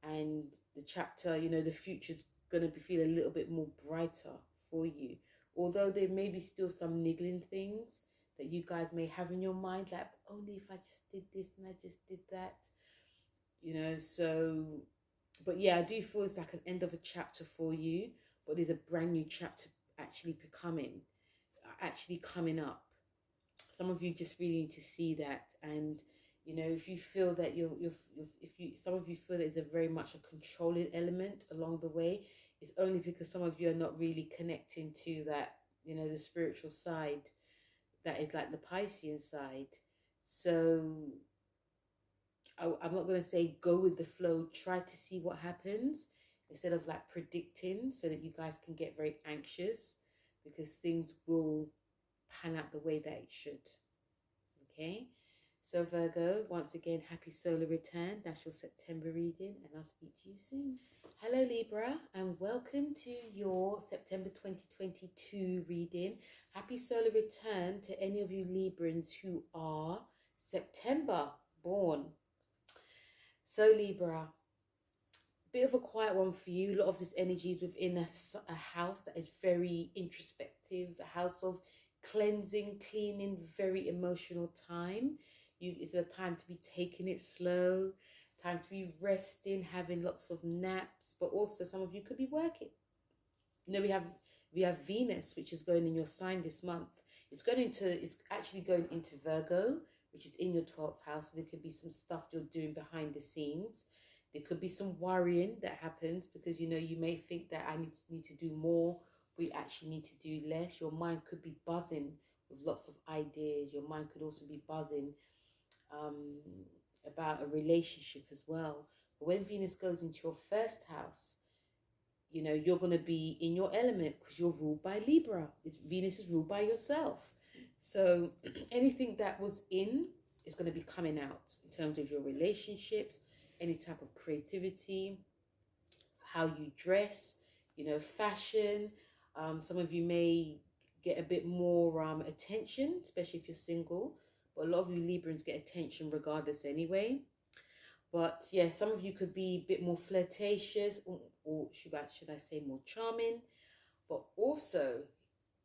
and the chapter, you know, the future's going to feel a little bit more brighter for you. Although there may be still some niggling things that you guys may have in your mind, like, only if I just did this and I just did that, you know. So, but yeah, I do feel it's like an end of a chapter for you, but there's a brand new chapter actually coming up. Some of you just really need to see that. And, you know, if you feel that some of you feel that there's a very much a controlling element along the way, it's only because some of you are not really connecting to that, you know, the spiritual side that is like the Piscean side. So I'm not going to say go with the flow, try to see what happens instead of like predicting, so that you guys can get very anxious, because things will pan out the way that it should. Okay, so Virgo, once again, happy solar return. That's your September reading, and I'll speak to you soon. Hello Libra, and welcome to your September 2022 reading. Happy solar return to any of you Librans who are September born. So Libra, bit of a quiet one for you. A lot of this energy is within a house that is very introspective, a house of cleansing, cleaning, very emotional time. It's a time to be taking it slow, time to be resting, having lots of naps, but also some of you could be working. You know, we have Venus, which is going in your sign this month. It's actually going into Virgo, which is in your 12th house. So there could be some stuff you're doing behind the scenes. There could be some worrying that happens because, you know, you may think that I need to do more we actually need to do less. Your mind could be buzzing with lots of ideas. Your mind could also be buzzing about a relationship as well. But when Venus goes into your first house, you know, you're going to be in your element because you're ruled by Libra. Venus is ruled by yourself. So anything that was in is going to be coming out in terms of your relationships, any type of creativity, how you dress, you know, fashion. Some of you may get a bit more attention, especially if you're single. But a lot of you Librans get attention regardless anyway. But yeah, some of you could be a bit more flirtatious, or should I say more charming. But also,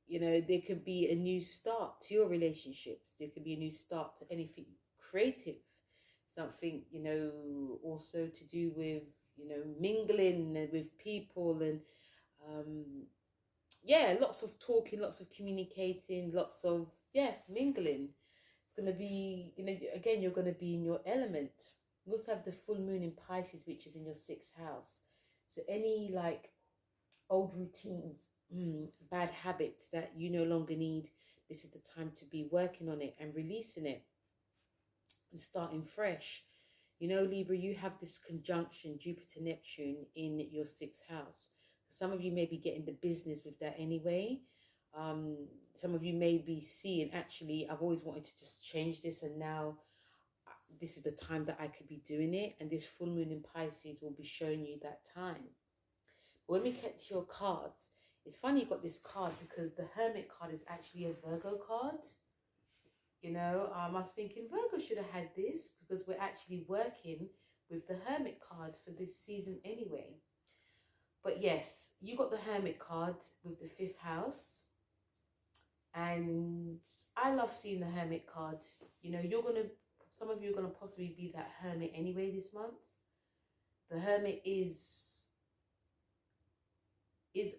you know, there could be a new start to your relationships. There could be a new start to anything creative. Something, you know, also to do with, you know, mingling with people and, yeah, lots of talking, lots of communicating, lots of, yeah, mingling. It's going to be, you know, again, you're going to be in your element. You also have the full moon in Pisces, which is in your 6th house. So any like old routines, bad habits that you no longer need, this is the time to be working on it and releasing it and starting fresh. You know, Libra, you have this conjunction, Jupiter-Neptune, in your 6th house. So some of you may be getting the business with that anyway. Some of you may be seeing, actually, I've always wanted to just change this, and now this is the time that I could be doing it. And this full moon in Pisces will be showing you that time. But when we get to your cards, it's funny you got this card because the Hermit card is actually a Virgo card. You know, I was thinking Virgo should have had this because we're actually working with the Hermit card for this season anyway. But yes, you got the Hermit card with the 5th house. And I love seeing the Hermit card. You know, some of you are going to possibly be that Hermit anyway this month. The Hermit is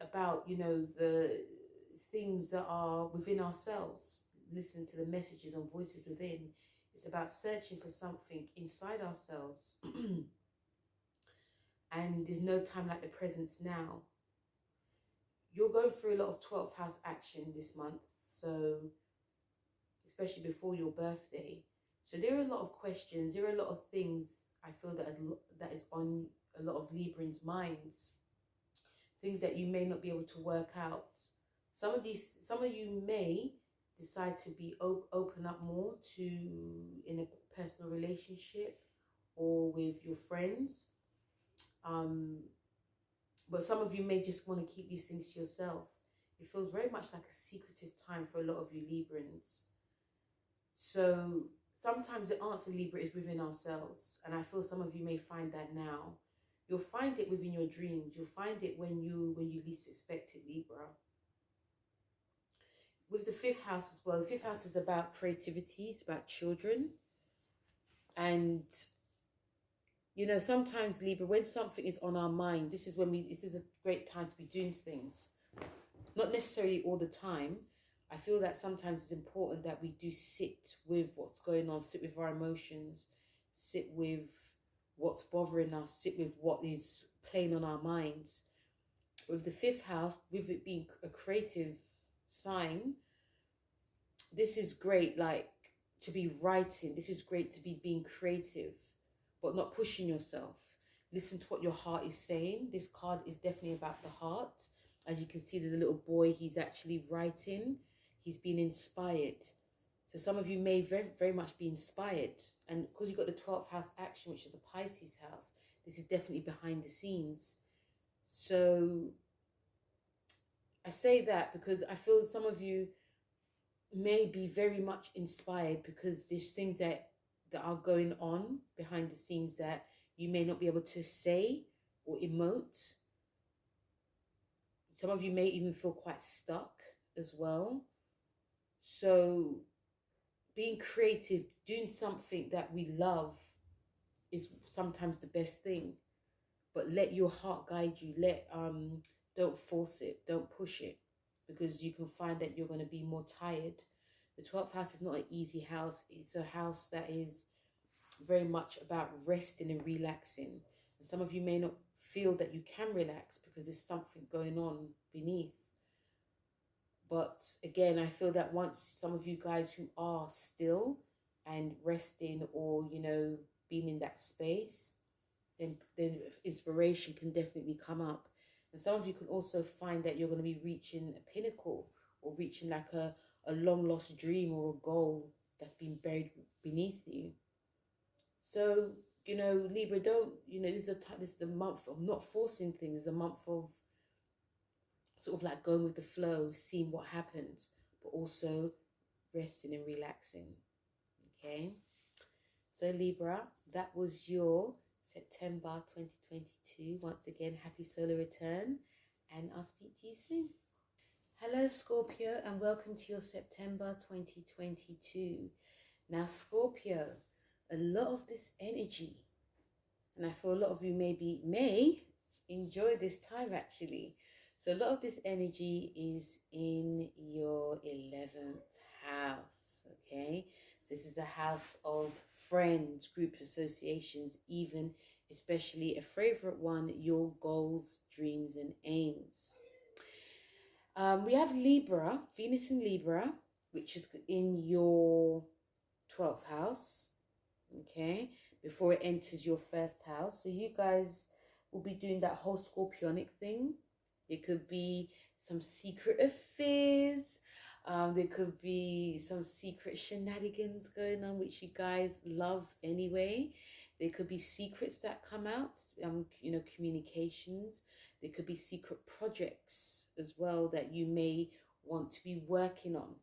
about, you know, the things that are within ourselves. Listen to the messages and voices within. It's about searching for something inside ourselves. And there's no time like the presence now. You're going through a lot of 12th house action this month. So, especially before your birthday. So there are a lot of questions. There are a lot of things I feel that is on a lot of Librans' minds. Things that you may not be able to work out. Some of you may decide to be open up more to in a personal relationship or with your friends. But some of you may just want to keep these things to yourself. It feels very much like a secretive time for a lot of you Librans. So sometimes the answer, Libra, is within ourselves. And I feel some of you may find that now. You'll find it within your dreams. You'll find it when you least expect it, Libra. With the 5th house as well. The 5th house is about creativity. It's about children. And, you know, sometimes, Libra, when something is on our mind, this is a great time to be doing things. Not necessarily all the time. I feel that sometimes it's important that we do sit with what's going on, sit with our emotions, sit with what's bothering us, sit with what is playing on our minds. With the 5th house, with it being a creative sign, this is great, like, to be writing. This is great to be being creative, but not pushing yourself. Listen to what your heart is saying. This card is definitely about the heart. As you can see, there's a little boy. He's actually writing. He's been inspired. So some of you may very, very much be inspired. And because you've got the 12th house action, which is a Pisces house, this is definitely behind the scenes. So I say that because I feel some of you may be very much inspired because there's things that are going on behind the scenes that you may not be able to say or emote. Some of you may even feel quite stuck as well. So being creative, doing something that we love is sometimes the best thing. But let your heart guide you. Don't force it. Don't push it. Because you can find that you're going to be more tired. The 12th house is not an easy house. It's a house that is very much about resting and relaxing. And some of you may not feel that you can relax because there's something going on beneath. But again, I feel that once some of you guys who are still and resting, or, you know, being in that space, then inspiration can definitely come up. And some of you can also find that you're going to be reaching a pinnacle, or reaching like a long lost dream or a goal that's been buried beneath you. So, you know, Libra, don't, you know, this is a month of not forcing things. It's a month of sort of like going with the flow, seeing what happens, but also resting and relaxing. Okay. So Libra, that was your September 2022. Once again, happy solar return, and I'll speak to you soon. Hello Scorpio, and welcome to your September 2022. Now Scorpio, a lot of this energy, and I feel a lot of you may enjoy this time actually. So a lot of this energy is in your 11th house, okay? This is a house of friends, groups, associations, even especially a favorite one, your goals, dreams, and aims. We have Libra, Venus in Libra, which is in your 12th house, okay, before it enters your first house. So you guys will be doing that whole Scorpionic thing. There could be some secret affairs. There could be some secret shenanigans going on, which you guys love anyway. There could be secrets that come out, you know, communications. There could be secret projects as well that you may want to be working on.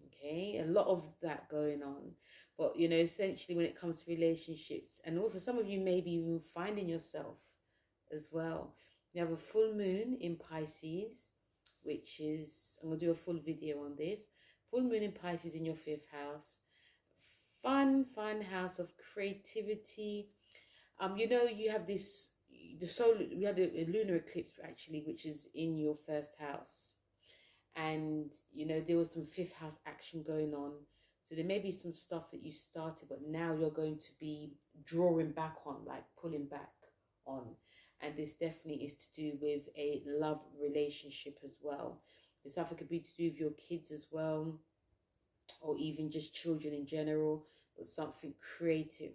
Okay, a lot of that going on. But, you know, essentially when it comes to relationships, and also some of you may be even finding yourself as well. You have a full moon in Pisces, which is, I'm going to do a full video on this. Full moon in Pisces in your 5th house. Fun house of creativity. You know, you have this, the solar, we had a lunar eclipse actually, which is in your 1st house. And, you know, there was some 5th house action going on. So there may be some stuff that you started, but now you're going to be drawing back on, like pulling back on. And this definitely is to do with a love relationship as well. This stuff could be to do with your kids as well, or even just children in general, but something creative.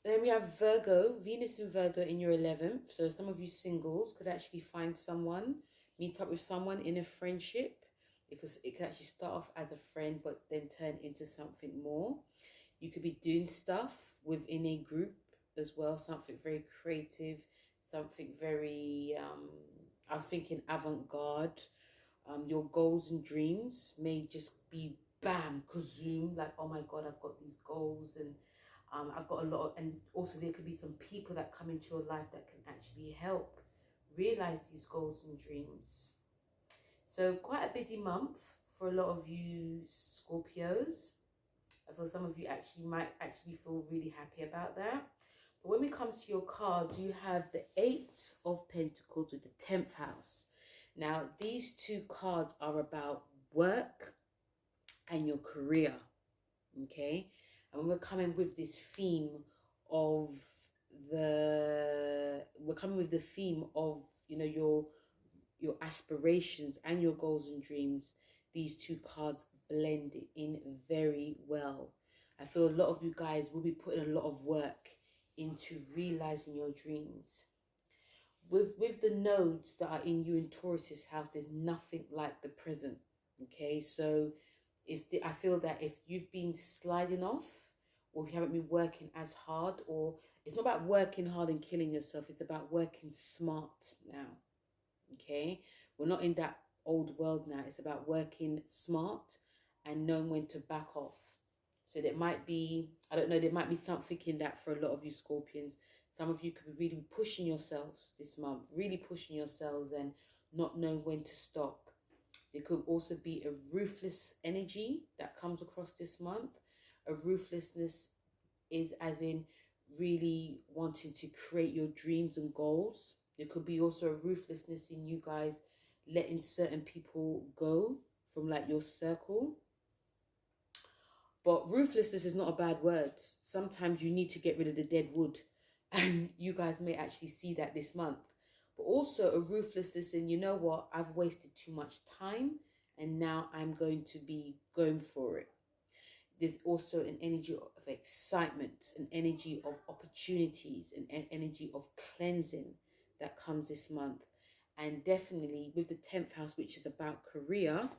Then we have Virgo, Venus in Virgo in your 11th. So some of you singles could actually find someone, meet up with someone in a friendship, because it could actually start off as a friend, but then turn into something more. You could be doing stuff within a group as well, something very creative, something very, I was thinking avant-garde. Your goals and dreams may just be bam, kazoom, like, oh my God, I've got these goals, and I've got a lot of, and also there could be some people that come into your life that can actually help realize these goals and dreams. So quite a busy month for a lot of you Scorpios. I feel some of you might actually feel really happy about that. But when it comes to your cards, you have the 8 of Pentacles with the 10th house. Now, these two cards are about work and your career, okay? And we're coming with this theme of you know, your aspirations and your goals and dreams. These two cards blend in very well. I feel a lot of you guys will be putting a lot of work into realizing your dreams. With the nodes that are in you in Taurus's house, there's nothing like the present. Okay, so I feel that if you've been sliding off, or if you haven't been working as hard, or it's not about working hard and killing yourself, it's about working smart now. Okay, we're not in that old world now. It's about working smart and knowing when to back off. So there might be, I don't know, there might be something in that for a lot of you Scorpions. Some of you could be really pushing yourselves this month, really pushing yourselves and not knowing when to stop. There could also be a ruthless energy that comes across this month. A ruthlessness is as in really wanting to create your dreams and goals. There could be also a ruthlessness in you guys letting certain people go from like your circle. But ruthlessness is not a bad word. Sometimes you need to get rid of the dead wood. And you guys may actually see that this month. but also a ruthlessness in, you know what, I've wasted too much time and now I'm going to be going for it. There's also an energy of excitement, an energy of opportunities, an energy of cleansing that comes this month. And definitely with the 10th house, which is about career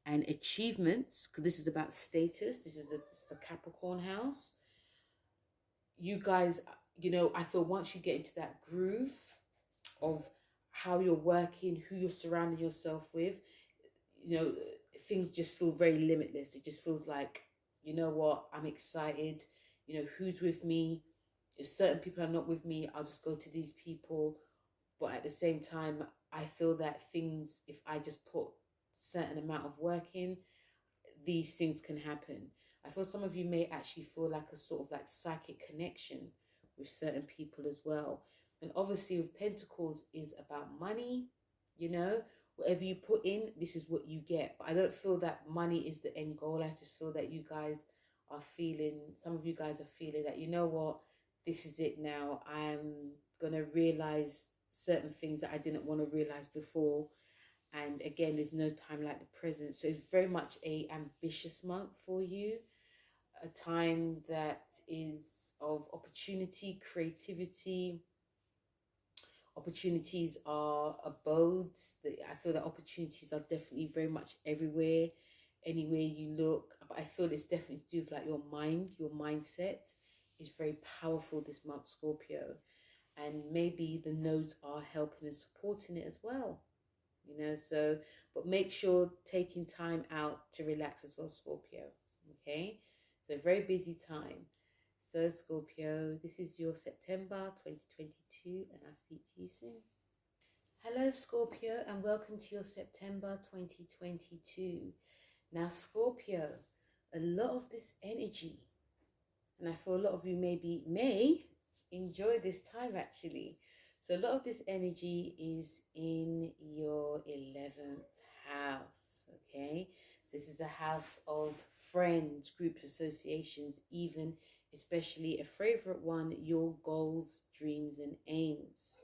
and achievements, because this is about status, this is the Capricorn house. You guys, you know, I feel once you get into that groove of how you're working, who you're surrounding yourself with, you know, things just feel very limitless. It just feels like, you know what, I'm excited, you know, who's with me. If certain people are not with me, I'll just go to these people. But at the same time, I feel that things, if I just put certain amount of work in, these things can happen. I feel some of you may actually feel like a sort of like psychic connection with certain people as well. And obviously with Pentacles is about money, you know, whatever you put in, this is what you get. But I don't feel that money is the end goal. I just feel that you guys are feeling, some of you guys are feeling that, you know what, this is it now. I'm going to realize certain things that I didn't want to realize before. And again, there's no time like the present. So it's very much a ambitious month for you. A time that is of opportunity, creativity. Opportunities are abodes. I feel that opportunities are definitely very much everywhere, anywhere you look. But I feel it's definitely to do with like your mind, your mindset is very powerful this month, Scorpio. And maybe the nodes are helping and supporting it as well. You know, so, but make sure taking time out to relax as well, Scorpio. Okay, so very busy time. So Scorpio, this is your September 2022 and I'll speak to you soon. Hello Scorpio and welcome to your September 2022. Now Scorpio, a lot of this energy, and I feel a lot of you may enjoy this time actually. So a lot of this energy is in your 11th house, okay? This is a house of friends, groups, associations, even especially a favorite one, your goals, dreams, and aims.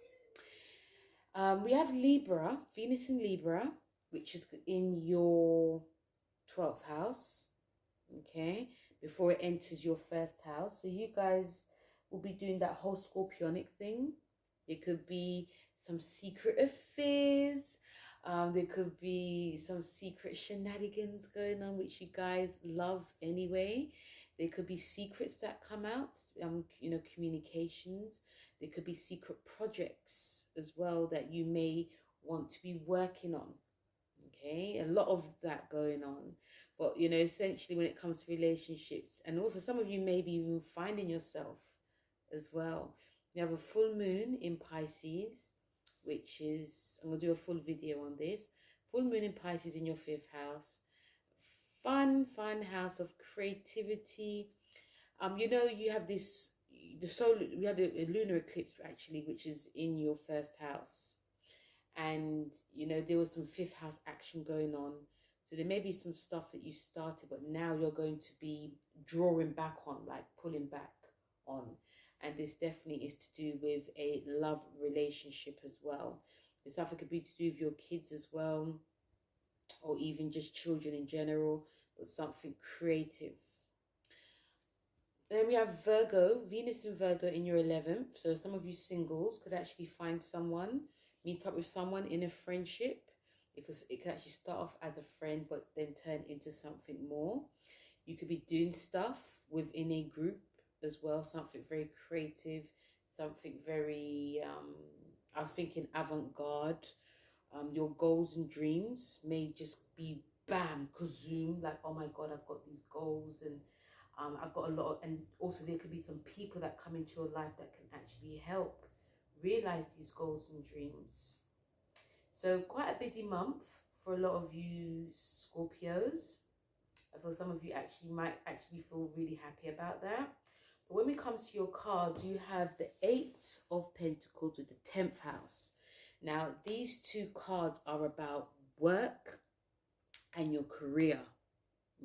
We have Libra, Venus in Libra, which is in your 12th house, okay? Before it enters your first house. So you guys will be doing that whole Scorpionic thing. It could be some secret affairs. There could be some secret shenanigans going on, which you guys love anyway. There could be secrets that come out, you know, communications. There could be secret projects as well that you may want to be working on. Okay, a lot of that going on. But, you know, essentially when it comes to relationships, and also some of you may be even finding yourself as well. You have a full moon in Pisces, which is, I'm going to do a full video on this. Full moon in Pisces in your 5th house. Fun house of creativity. You know, you have this, the solar, we had a lunar eclipse actually, which is in your 1st house. And, you know, there was some 5th house action going on. So there may be some stuff that you started, but now you're going to be drawing back on, like pulling back on. And this definitely is to do with a love relationship as well. This stuff could be to do with your kids as well, or even just children in general, but something creative. Then we have Virgo, Venus in Virgo in your 11th. So some of you singles could actually find someone, meet up with someone in a friendship, because it can actually start off as a friend but then turn into something more. You could be doing stuff within a group as well, something very creative, something very I was thinking avant-garde. Your goals and dreams may just be bam, kazoom, like, oh my god, I've got these goals, and I've got a lot of, and also there could be some people that come into your life that can actually help realize these goals and dreams. So quite a busy month for a lot of you Scorpios. I feel some of you might actually feel really happy about that. But when we come to your cards, you have the 8 of Pentacles with the 10th house. Now, these two cards are about work and your career,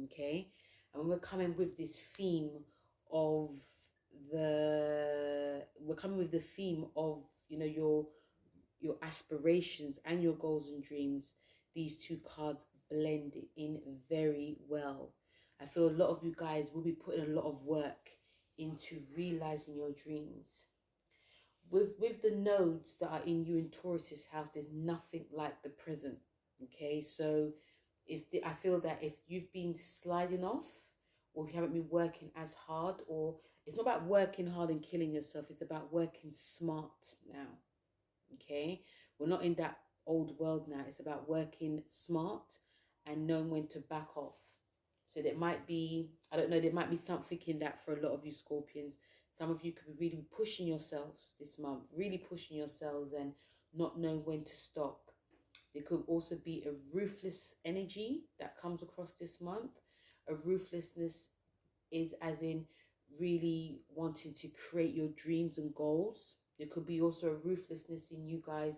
okay? And when we're coming with this theme of we're coming with the theme of, you know, your aspirations and your goals and dreams, these two cards blend in very well. I feel a lot of you guys will be putting a lot of work into realizing your dreams. With the nodes that are in you in Taurus's house, there's nothing like the present. Okay, so I feel that if you've been sliding off, or if you haven't been working as hard, or it's not about working hard and killing yourself, it's about working smart now. Okay, we're not in that old world now. It's about working smart and knowing when to back off. So there might be, I don't know, there might be something in that for a lot of you Scorpions. Some of you could be really pushing yourselves this month, really pushing yourselves and not knowing when to stop. There could also be a ruthless energy that comes across this month. A ruthlessness is as in really wanting to create your dreams and goals. There could be also a ruthlessness in you guys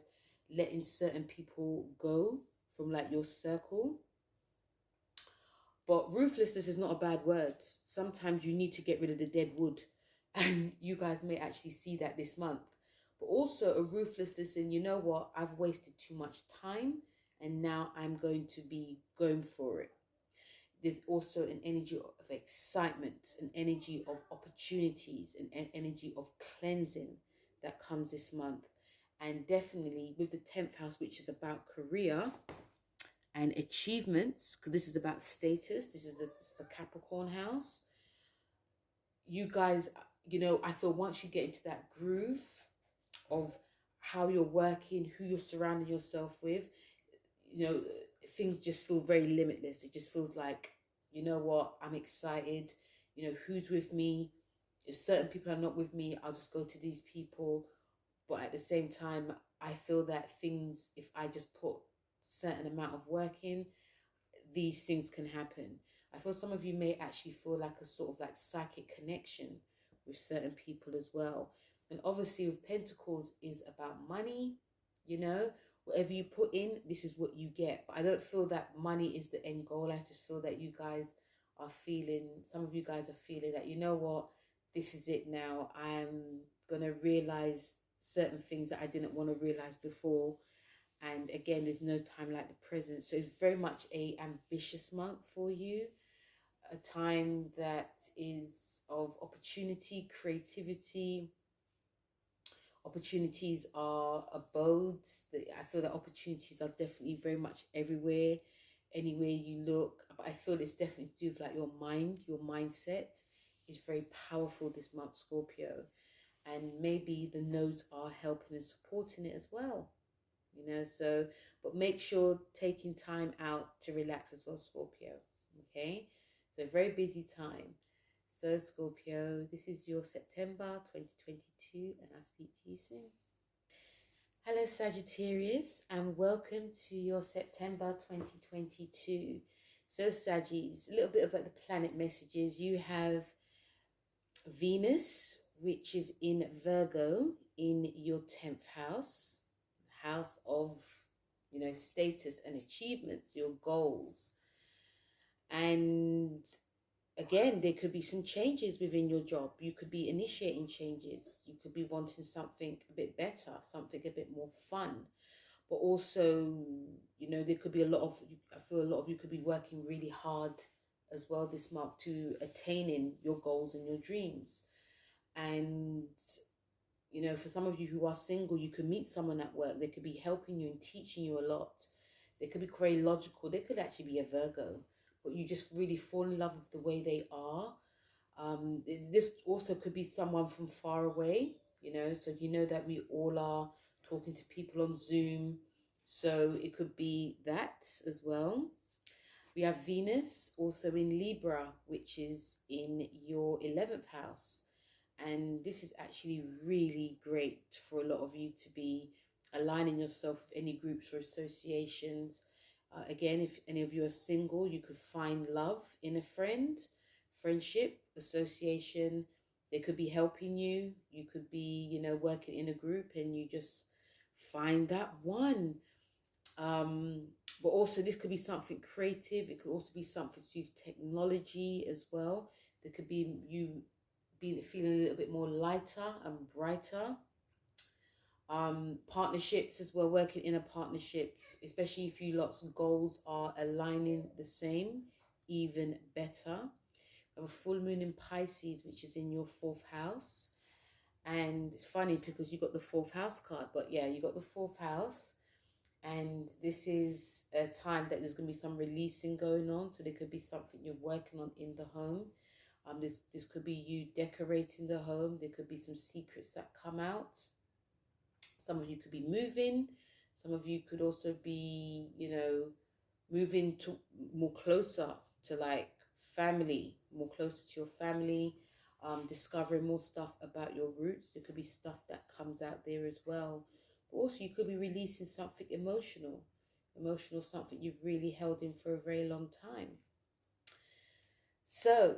letting certain people go from like your circle. But ruthlessness is not a bad word. Sometimes you need to get rid of the dead wood. And you guys may actually see that this month. But also a ruthlessness in, you know what, I've wasted too much time and now I'm going to be going for it. There's also an energy of excitement, an energy of opportunities, an energy of cleansing that comes this month. And definitely with the 10th house, which is about career and achievements, because this is about status. This is the Capricorn house. You guys, you know, I feel once you get into that groove of how you're working, who you're surrounding yourself with, you know, things just feel very limitless. It just feels like, you know what, I'm excited. You know, who's with me? If certain people are not with me, I'll just go to these people. But at the same time, I feel that things, if I just put certain amount of work in, these things can happen. I feel some of you may actually feel like a sort of like psychic connection with certain people as well. And obviously with Pentacles is about money, you know, whatever you put in, this is what you get. But I don't feel that money is the end goal. I just feel that you guys are feeling, some of you guys are feeling that, you know what, this is it now. I'm going to realize certain things that I didn't want to realize before. And again, there's no time like the present. So it's very much a ambitious month for you. A time that is of opportunity, creativity. Opportunities are abodes. I feel that opportunities are definitely very much everywhere, anywhere you look. But I feel it's definitely to do with like your mind, your mindset is very powerful this month, Scorpio. And maybe the nodes are helping and supporting it as well. You know, so, but make sure taking time out to relax as well, Scorpio. Okay, so very busy time. So Scorpio, this is your September 2022 and I'll speak to you soon. Hello Sagittarius and welcome to your September 2022. So Saggies, a little bit about the planet messages. You have Venus, which is in Virgo in your 10th house. House of, you know, status and achievements, your goals. And again, there could be some changes within your job. You could be initiating changes. You could be wanting something a bit better, something a bit more fun. But also, you know, there could be a lot of, I feel a lot of you could be working really hard as well this month to attaining your goals and your dreams. And you know, for some of you who are single, you could meet someone at work. They could be helping you and teaching you a lot. They could be very logical. They could actually be a Virgo, but you just really fall in love with the way they are. This also could be someone from far away, you know, so you know that we all are talking to people on Zoom. So it could be that as well. We have Venus also in Libra, which is in your 11th house. And this is actually really great for a lot of you to be aligning yourself with any groups or associations. Again, if any of you are single, you could find love in a friend, friendship, association. They could be helping you. You could be, you know, working in a group and you just find that one. But also this could be something creative. It could also be something to do with technology as well. There could be you feeling a little bit more lighter and brighter. Partnerships as well, working in a partnerships, especially if you lots of goals are aligning the same, even better. We have a full moon in Pisces, which is in your 4th house. And it's funny because you got the 4th house card, but yeah, you got the 4th house. And this is a time that there's going to be some releasing going on. So there could be something you're working on in the home. This could be you decorating the home. There could be some secrets that come out. Some of you could be moving. Some of you could also be, you know, moving to more closer to like family, more closer to your family, discovering more stuff about your roots. There could be stuff that comes out there as well. But also you could be releasing something emotional, something you've really held in for a very long time. So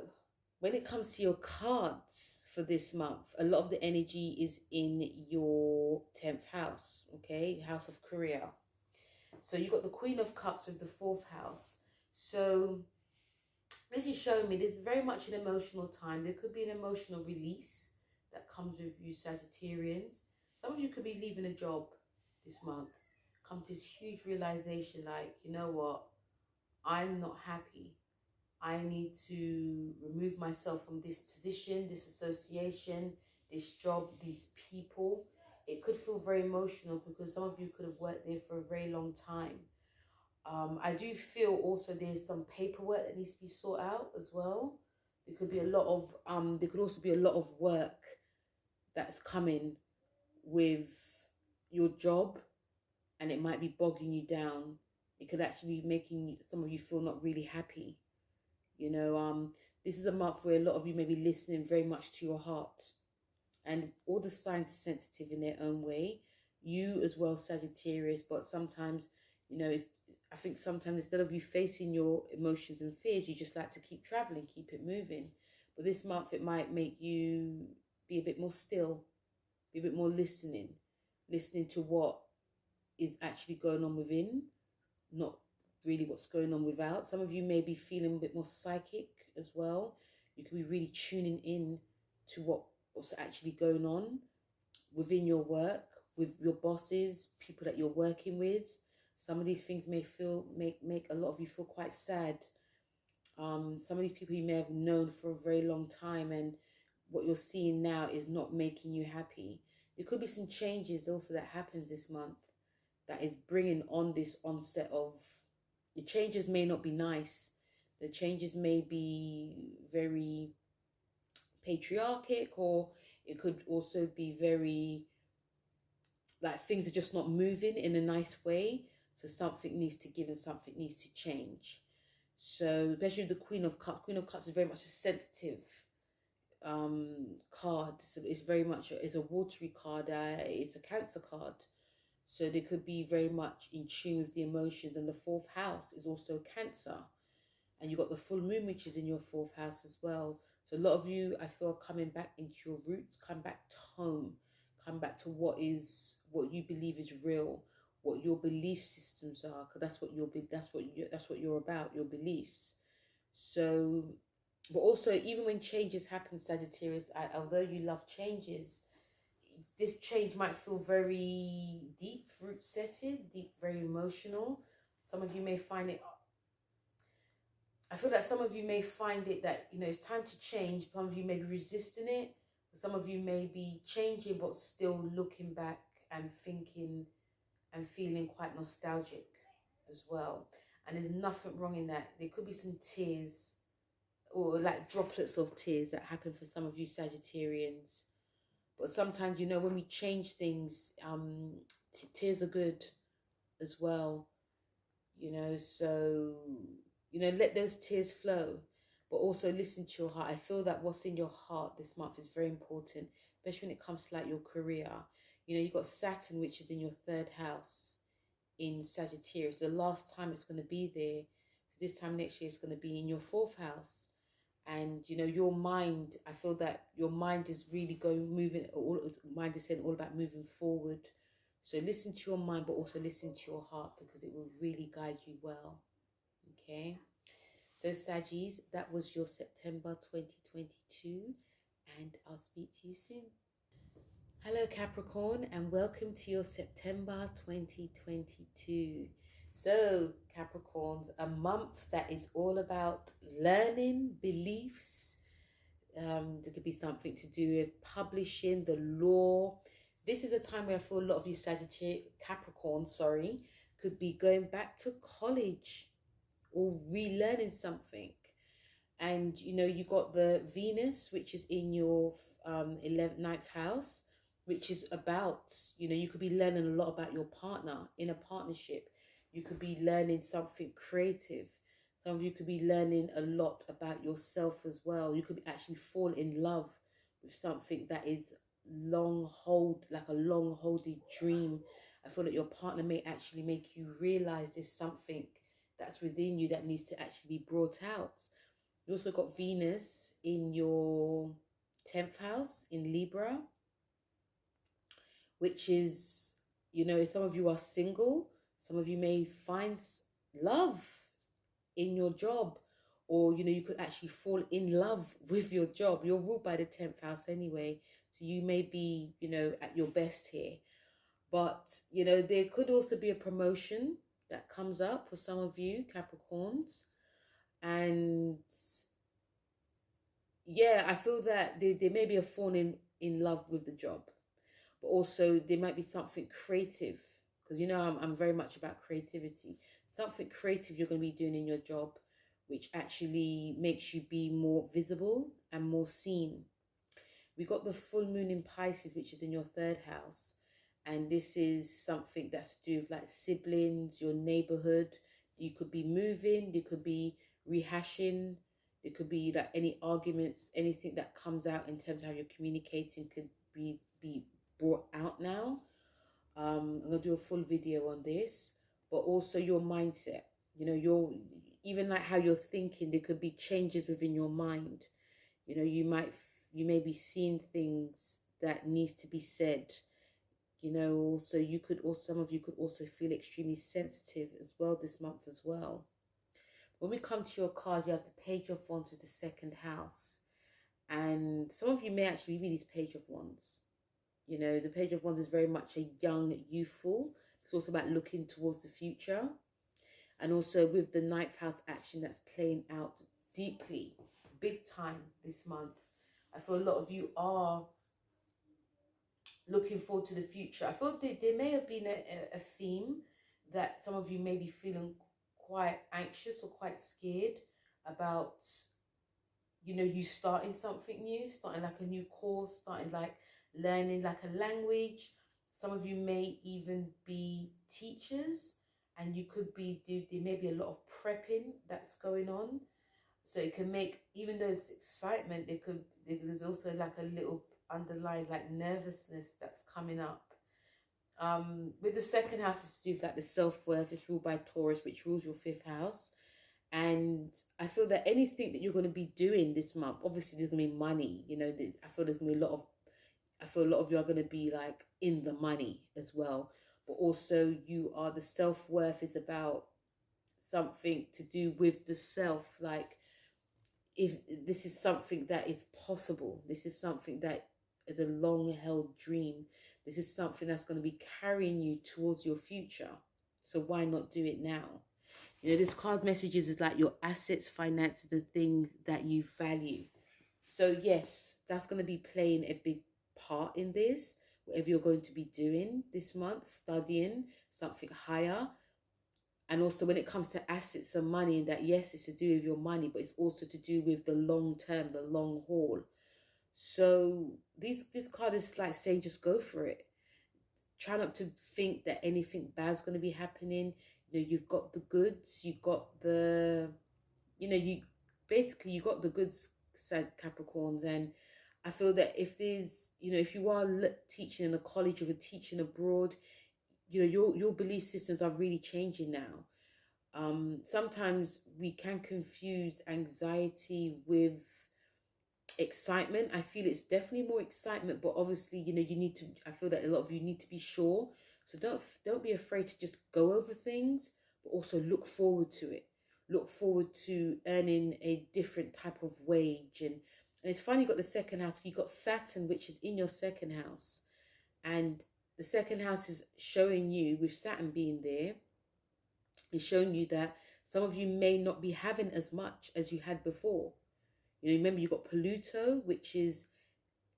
when it comes to your cards for this month, a lot of the energy is in your 10th house, okay? House of career. So you got the Queen of Cups with the 4th house. So this is showing me there's very much an emotional time. There could be an emotional release that comes with you Sagittarians. Some of you could be leaving a job this month. Come to this huge realization like, you know what? I'm not happy. I need to remove myself from this position, this association, this job, these people. It could feel very emotional because some of you could have worked there for a very long time. I do feel also there's some paperwork that needs to be sorted out as well. There could be a lot of, there could also be a lot of work that's coming with your job, and it might be bogging you down. It could actually be making some of you feel not really happy. You know, this is a month where a lot of you may be listening very much to your heart. And all the signs are sensitive in their own way. You as well, Sagittarius, but sometimes, you know, I think sometimes instead of you facing your emotions and fears, you just like to keep traveling, keep it moving. But this month, it might make you be a bit more still, be a bit more listening to what is actually going on within, not really what's going on without. Some of you may be feeling a bit more psychic as well. You could be really tuning in to what's actually going on within your work, with your bosses, people that you're working with. Some of these things may make a lot of you feel quite sad. Some of these people you may have known for a very long time, and what you're seeing now is not making you happy. There could be some changes also that happens this month that is bringing on this onset of, the changes may not be nice. The changes may be very patriarchic, or it could also be very, like things are just not moving in a nice way. So something needs to give and something needs to change. So especially with the Queen of Cups. Queen of Cups is very much a sensitive card. So it's very much, it's a watery card. It's a Cancer card. So they could be very much in tune with the emotions. And the 4th house is also Cancer. And you've got the full moon, which is in your 4th house as well. So a lot of you, I feel, are coming back into your roots, come back to home, come back to what you believe is real, what your belief systems are, because that's what you're about, your beliefs. So, but also, even when changes happen, Sagittarius, although you love changes, this change might feel very deep, root-setted, very emotional. Some of you may find it, I feel that some of you may find it that, you know, it's time to change. Some of you may be resisting it. Some of you may be changing, but still looking back and thinking and feeling quite nostalgic as well. And there's nothing wrong in that. There could be some tears, or like droplets of tears that happen for some of you Sagittarians. But sometimes, you know, when we change things, tears are good as well. You know, so, you know, let those tears flow, but also listen to your heart. I feel that what's in your heart this month is very important, especially when it comes to like your career. You know, you've got Saturn, which is in your 3rd house in Sagittarius. The last time it's going to be there. So this time next year, it's going to be in your 4th house. And, you know, your mind, I feel that your mind is really mind is saying all about moving forward. So listen to your mind, but also listen to your heart, because it will really guide you well. Okay. So Saggies, that was your September 2022. And I'll speak to you soon. Hello Capricorn, and welcome to your September 2022. So Capricorns, a month that is all about learning, beliefs. There could be something to do with publishing, the law. This is a time where I feel a lot of you Capricorn, could be going back to college or relearning something. And you got the Venus, which is in your 9th house, which is about, you could be learning a lot about your partner in a partnership. You could be learning something creative. Some of you could be learning a lot about yourself as well. You could actually fall in love with something that is like a long holding dream. I feel that your partner may actually make you realize there's something that's within you that needs to actually be brought out. You also got Venus in your 10th house in Libra, which is, if some of you are single, some of you may find love in your job, or, you could actually fall in love with your job. You're ruled by the 10th house anyway, so you may be, at your best here. But, there could also be a promotion that comes up for some of you Capricorns. And yeah, I feel that there may be a falling in love with the job, but also there might be something creative, because I'm very much about creativity. Something creative you're going to be doing in your job, which actually makes you be more visible and more seen. We got the full moon in Pisces, which is in your 3rd house, and this is something that's to do with like siblings, your neighborhood. You could be moving, you could be rehashing. There could be like any arguments, anything that comes out in terms of how you're communicating could be brought out now. I'm gonna do a full video on this, but also your mindset. Your even like how you're thinking. There could be changes within your mind. You may be seeing things that needs to be said. Also some of you could also feel extremely sensitive as well this month as well. When we come to your cards, you have the Page of Wands with the 2nd house. And some of you may actually be this Page of Wands. The Page of Wands is very much a young, youthful. It's also about looking towards the future. And also with the 9th house action that's playing out deeply, big time this month. I feel a lot of you are looking forward to the future. I feel there may have been a theme that some of you may be feeling quite anxious or quite scared about, you starting something new, starting like a new course, starting like learning like a language. Some of you may even be teachers, and you could be, there may be a lot of prepping that's going on. So it can make, even though it's excitement, there's also like a little underlying like nervousness that's coming up. With the 2nd house, it's to do with like the self-worth. It's ruled by Taurus, which rules your 5th house. And I feel that anything that you're going to be doing this month, obviously there's going to be money. I feel there's going to be a lot of you are going to be like in the money as well. But also the self-worth is about something to do with the self. Like, if this is something that is possible, this is something that is a long-held dream. This is something that's going to be carrying you towards your future. So why not do it now? This card messages is like your assets, finances, the things that you value. So yes, that's going to be playing a big part in this. Whatever you're going to be doing this month, studying something higher. And also when it comes to assets and money, that yes, it's to do with your money, but it's also to do with the long term, the long haul. So this card is like saying, just go for it. Try not to think that anything bad's going to be happening. You've got the goods, you've got the, you got the goods, said Capricorns. And I feel that if there's, if you are teaching in a college or you're teaching abroad, your belief systems are really changing now. Sometimes we can confuse anxiety with excitement. I feel it's definitely more excitement, but obviously, you need to, I feel that a lot of you need to be sure. So don't be afraid to just go over things, but also look forward to it. Look forward to earning a different type of wage. And it's funny, you got the 2nd house. You got Saturn, which is in your 2nd house. And the second house is showing you, with Saturn being there, is showing you that some of you may not be having as much as you had before. You know, remember you got Pluto, which is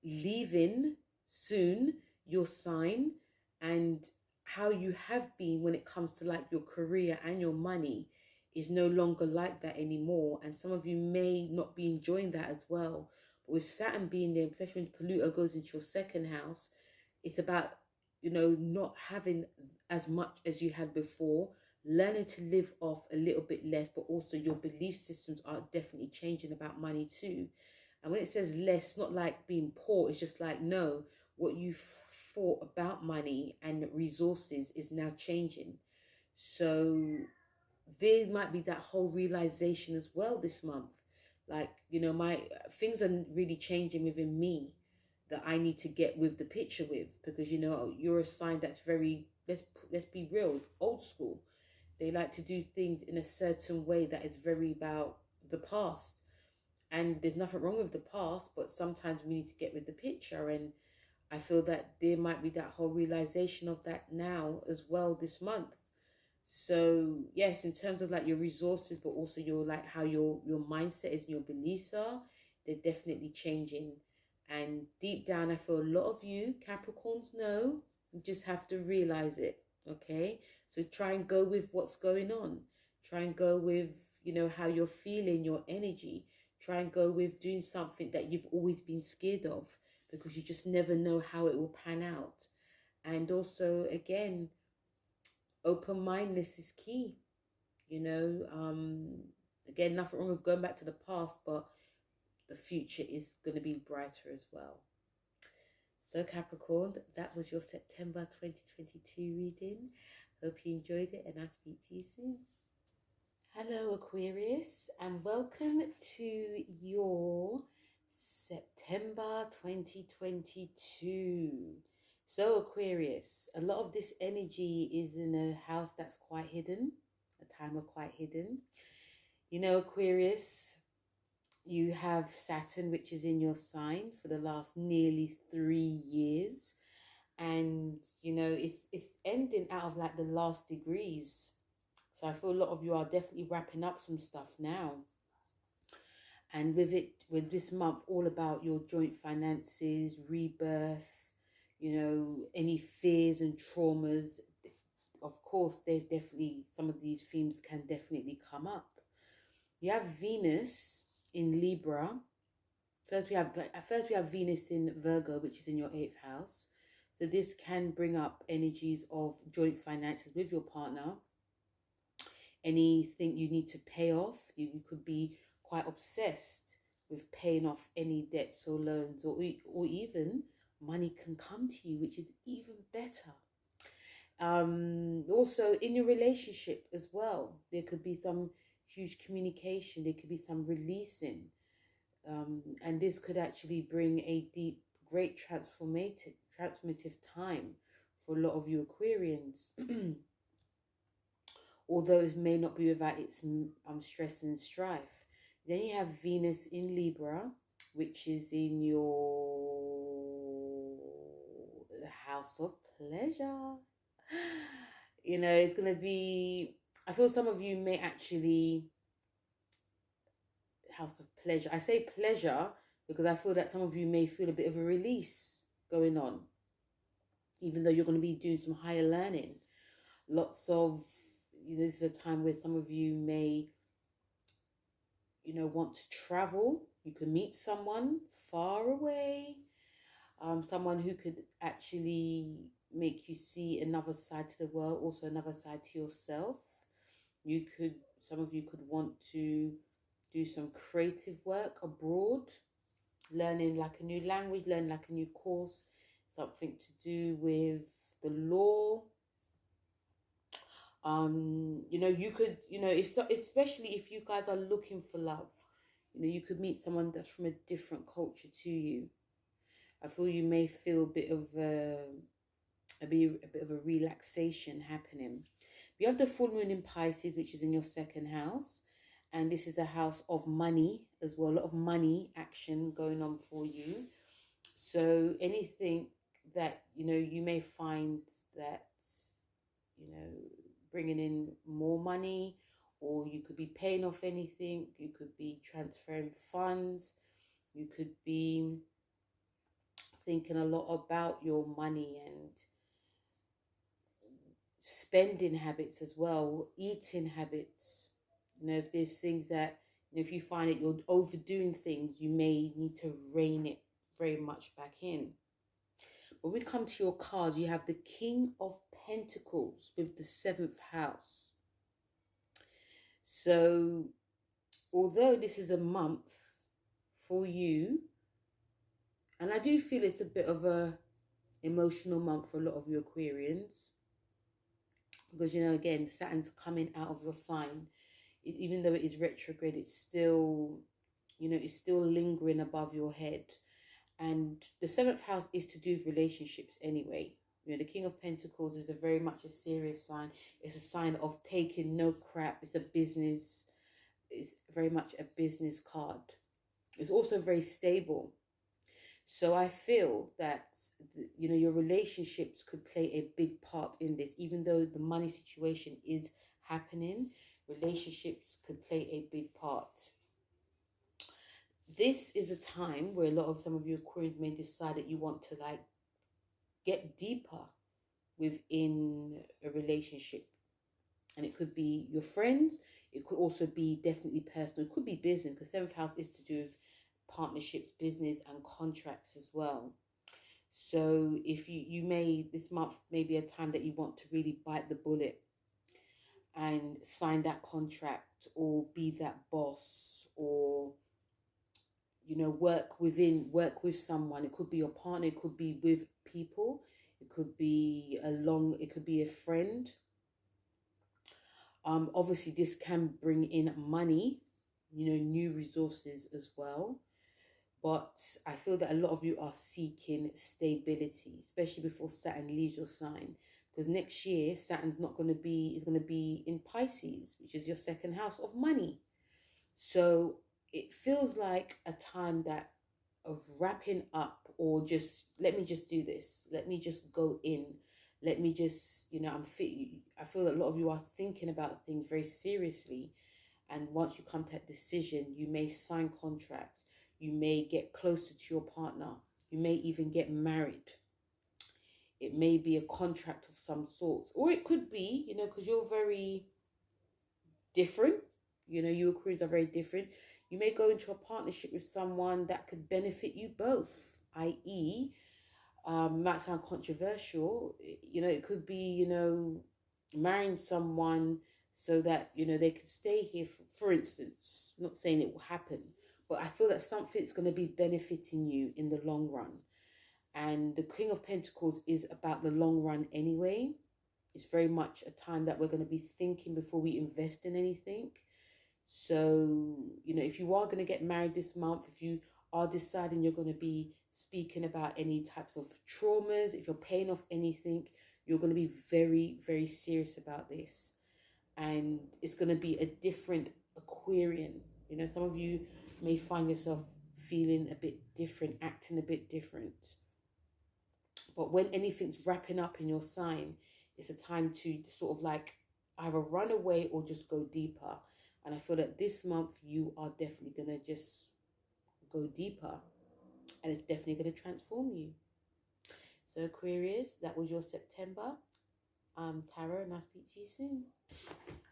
leaving soon your sign, and how you have been when it comes to like your career and your money is no longer like that anymore. And some of you may not be enjoying that as well. But with Saturn being there, especially when Pluto goes into your second house, it's about, you know, not having as much as you had before, learning to live off a little bit less, but also your belief systems are definitely changing about money too. And when it says less, it's not like being poor. It's just like, no, what you thought about money and resources is now changing. So there might be that whole realization as well this month. Like, you know, my things are really changing within me that I need to get with the picture with, because, you know, you're a sign that's very, let's be real, old school. They like to do things in a certain way that is very about the past. And there's nothing wrong with the past, but sometimes we need to get with the picture. And I feel that there might be that whole realization of that now as well this month. So yes, in terms of like your resources, but also your like how your mindset is and your beliefs are, they're definitely changing. And deep down, I feel a lot of you Capricorns know, you just have to realize it. Okay, so try and go with what's going on. Try and go with, you know, how you're feeling, your energy. Try and go with doing something that you've always been scared of, because you just never know how it will pan out. And also, again, open-mindedness is key. You know, again, nothing wrong with going back to the past, but the future is going to be brighter as well. So Capricorn, that was your September 2022 reading. Hope you enjoyed it, and I'll speak to you soon. Hello Aquarius, and welcome to your September 2022. So Aquarius, a lot of this energy is in a house that's quite hidden, a time of quite hidden. You know, Aquarius, you have Saturn, which is in your sign for the last nearly 3 years. And, you know, it's ending out of like the last degrees. So I feel a lot of you are definitely wrapping up some stuff now. And with this month, all about your joint finances, rebirth, you know, any fears and traumas. Of course, some of these themes can definitely come up. You have Venus in Libra. First we have Venus in Virgo, which is in your 8th house. So this can bring up energies of joint finances with your partner. Anything you need to pay off. You could be quite obsessed with paying off any debts or loans, or even money can come to you, which is even better. Also in your relationship as well, there could be some huge communication, there could be some releasing, and this could actually bring a deep, great transformative time for a lot of you Aquarians. Although it may not be without its stress and strife. Then you have Venus in Libra, which is in the house of pleasure. You know, it's going to be, I feel some of you may actually, house of pleasure. I say pleasure because I feel that some of you may feel a bit of a release going on, even though you're going to be doing some higher learning. Lots of, you know, this is a time where some of you may, you know, want to travel. You can meet someone far away, someone who could actually make you see another side to the world, also another side to yourself. Some of you could want to do some creative work abroad, learning like a new language, learning like a new course, something to do with the law. You know, you could, you know, especially if you guys are looking for love, you know, you could meet someone that's from a different culture to you. I feel you may feel a bit of a relaxation happening. We have the full moon in Pisces, which is in your 2nd house, and this is a house of money as well. A lot of money action going on for you. So anything that, you know, you may find that, you know, bringing in more money, or you could be paying off anything, you could be transferring funds, you could be thinking a lot about your money and spending habits as well, eating habits. You know, if there's things that, you know, if you find that you're overdoing things, you may need to rein it very much back in. When we come to your cards, you have the King of Pentacles with the 7th house. So, although this is a month for you, and I do feel it's a bit of a emotional month for a lot of you Aquarians, because, you know, again, Saturn's coming out of your sign. Even though it is retrograde, it's still, you know, it's still lingering above your head. And the 7th house is to do with relationships anyway. You know, the King of Pentacles is a very much a serious sign. It's a sign of taking no crap. It's a business. It's very much a business card. It's also very stable. So I feel that, you know, your relationships could play a big part in this. Even though the money situation is happening, relationships could play a big part. This is a time where some of you Aquarians may decide that you want to like get deeper within a relationship. And it could be your friends. It could also be definitely personal. It could be business, because 7th house is to do with partnerships, business, and contracts as well. So if you may, this month may be a time that you want to really bite the bullet and sign that contract, or be that boss, or, you know, work with someone. It could be your partner, it could be with people, it could be it could be a friend. Obviously this can bring in money, you know, new resources as well. But I feel that a lot of you are seeking stability, especially before Saturn leaves your sign. Because next year, Saturn's is going to be in Pisces, which is your 2nd house of money. So it feels like a time of wrapping up, or just, let me just do this. Let me just go in. Let me just, you know, I feel that a lot of you are thinking about things very seriously. And once you come to that decision, you may sign contracts. You may get closer to your partner. You may even get married. It may be a contract of some sort. Or it could be, you know, because you're very different. You know, you Aquarians are very different. You may go into a partnership with someone that could benefit you both. I.e., might sound controversial. You know, it could be, you know, marrying someone so that, you know, they could stay here, for instance. I'm not saying it will happen. But I feel that something's going to be benefiting you in the long run. And the King of Pentacles is about the long run anyway. It's very much a time that we're going to be thinking before we invest in anything. So, you know, if you are going to get married this month, if you are deciding you're going to be speaking about any types of traumas, if you're paying off anything, you're going to be very, very serious about this. And it's going to be a different Aquarian. You know, some of you may find yourself feeling a bit different, acting a bit different. But when anything's wrapping up in your sign, it's a time to sort of like either run away or just go deeper. And I feel that this month you are definitely going to just go deeper. And it's definitely going to transform you. So Aquarius, that was your September tarot, and I'll speak to you soon.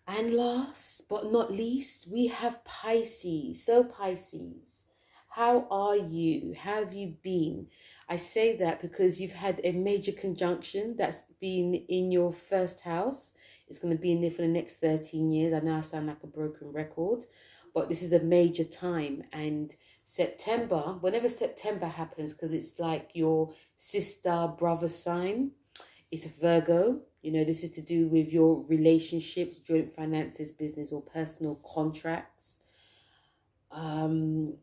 And last but not least, we have Pisces. So Pisces, how are you? How have you been? I say that because you've had a major conjunction that's been in your 1st house. It's going to be in there for the next 13 years. I know I sound like a broken record, but this is a major time. And September, whenever September happens, because it's like your sister, brother sign, it's Virgo. You know, this is to do with your relationships, joint finances, business, or personal contracts. You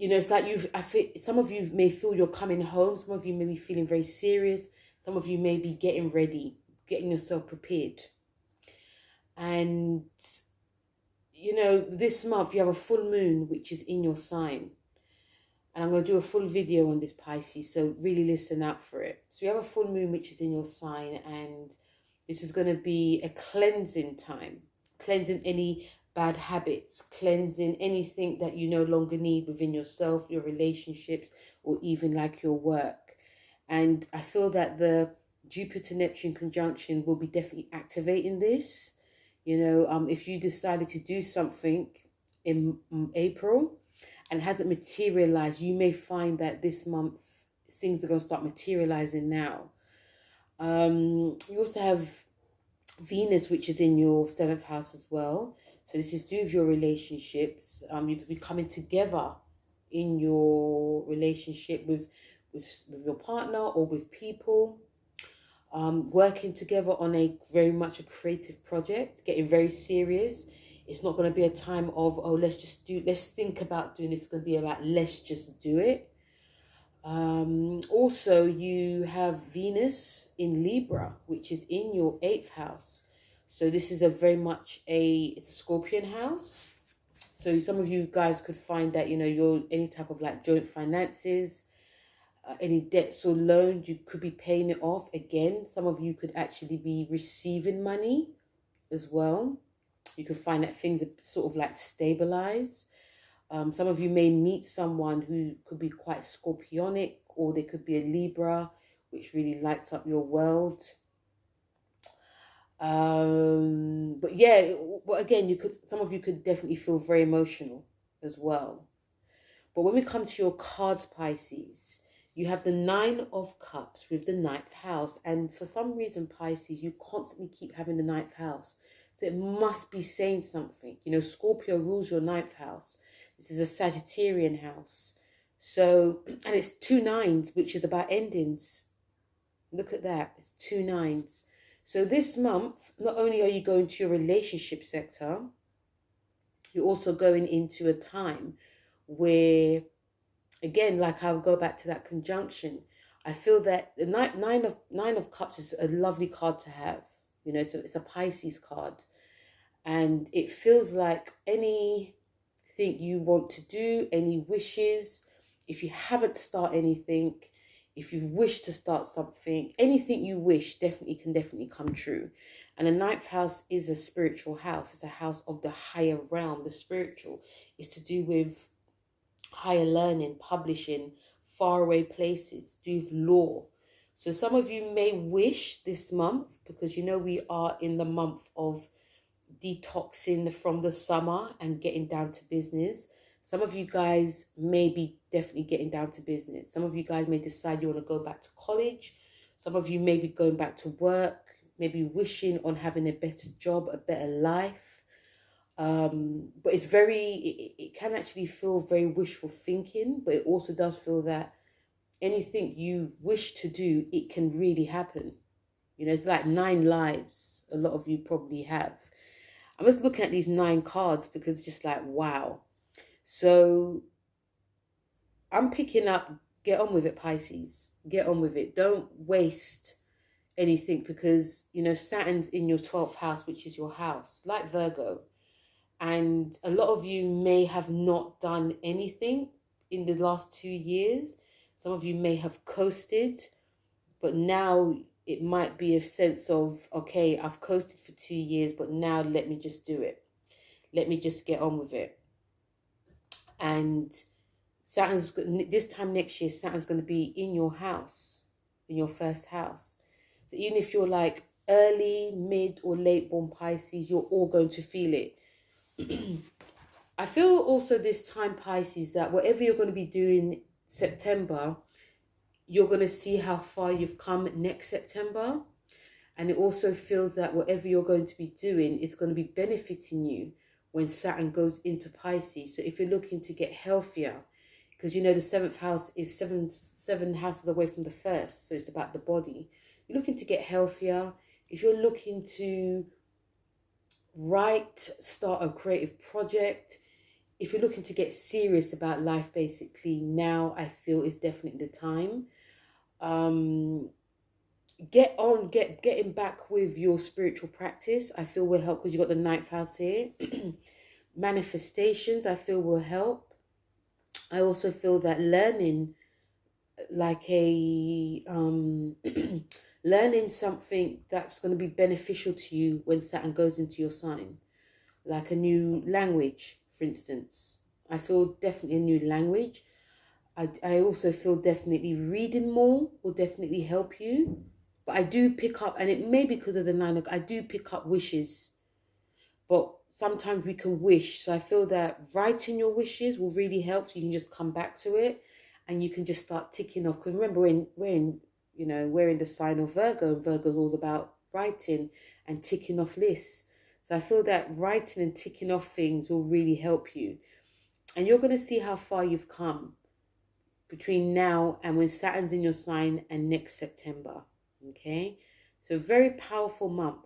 know, it's like I feel some of you may feel you're coming home. Some of you may be feeling very serious. Some of you may be getting ready, getting yourself prepared. And, you know, this month you have a full moon, which is in your sign. And I'm going to do a full video on this, Pisces, so really listen out for it. So you have a full moon, which is in your sign, and this is going to be a cleansing time. Cleansing any bad habits, cleansing anything that you no longer need within yourself, your relationships, or even like your work. And I feel that the Jupiter-Neptune conjunction will be definitely activating this. You know, if you decided to do something in April and hasn't materialized, you may find that this month things are going to start materializing now. You also have Venus, which is in your 7th house as well. So this is to do with your relationships. You could be coming together in your relationship with your partner or with people. Working together on very much a creative project, getting very serious. It's not going to be a time of, oh, let's think about doing this. It's going to be about, let's just do it. Also, you have Venus in Libra, which is in your 8th house. So this is it's a Scorpion house. So some of you guys could find that, you know, you're any type of like joint finances, any debts or loans, you could be paying it off. Again, some of you could actually be receiving money as well. You could find that things are sort of like stabilized. Some of you may meet someone who could be quite scorpionic, or they could be a Libra, which really lights up your world. But yeah, but again, some of you could definitely feel very emotional as well. But when we come to your cards, Pisces, you have the 9 of Cups with the 9th house. And for some reason, Pisces, you constantly keep having the 9th house. So it must be saying something. You know, Scorpio rules your 9th house. This is a Sagittarian house. So, and it's 2 9s, which is about endings. Look at that. It's 2 9s. So this month, not only are you going to your relationship sector, you're also going into a time where, again, like I'll go back to that conjunction. I feel that the nine of Cups is a lovely card to have. You know, so it's a Pisces card. And it feels like anything you want to do, any wishes, if you haven't started anything, if you've wished to start something, anything you wish can definitely come true. And the 9th house is a spiritual house. It's a house of the higher realm. The spiritual is to do with higher learning, publishing, faraway places, do with law. So some of you may wish this month, because you know we are in the month of detoxing from the summer and getting down to business. Some of you guys may be definitely getting down to business. Some of you guys may decide you want to go back to college. Some of you may be going back to work, maybe wishing on having a better job, a better life. But it's it can actually feel very wishful thinking, but it also does feel that anything you wish to do, it can really happen. You know, it's like 9 lives a lot of you probably have. I'm just looking at these 9 cards because it's just like, wow. So I'm picking up, get on with it, Pisces. Get on with it. Don't waste anything, because, you know, Saturn's in your 12th house, which is your house, like Virgo. And a lot of you may have not done anything in the last 2 years. Some of you may have coasted, but now it might be a sense of, okay, I've coasted for 2 years, but now let me just do it. Let me just get on with it. And Saturn's, this time next year, Saturn's going to be in your house, in your 1st house. So even if you're like early, mid or late born Pisces, you're all going to feel it. I feel also this time, Pisces, that whatever you're going to be doing September, you're going to see how far you've come next September. And it also feels that whatever you're going to be doing is going to be benefiting you when Saturn goes into Pisces. So if you're looking to get healthier, because you know the 7th house is seven houses away from the 1st, so it's about the body. You're looking to get healthier. If you're looking to start a creative project, if you're looking to get serious about life, basically, now I feel is definitely the time. Getting back with your spiritual practice, I feel will help, because you've got the 9th house here. Manifestations, I feel, will help. I also feel that learning, like a learning something that's going to be beneficial to you when Saturn goes into your sign, like a new language, for instance. I feel definitely a new language. I also feel definitely reading more will definitely help you. But I do pick up, and it may be because of the I do pick up wishes. But sometimes we can wish. So I feel that writing your wishes will really help. So you can just come back to it and you can just start ticking off. Because remember, we're in the sign of Virgo, and Virgo's all about writing and ticking off lists. So I feel that writing and ticking off things will really help you. And you're going to see how far you've come between now and when Saturn's in your sign and next September. Okay? So very powerful month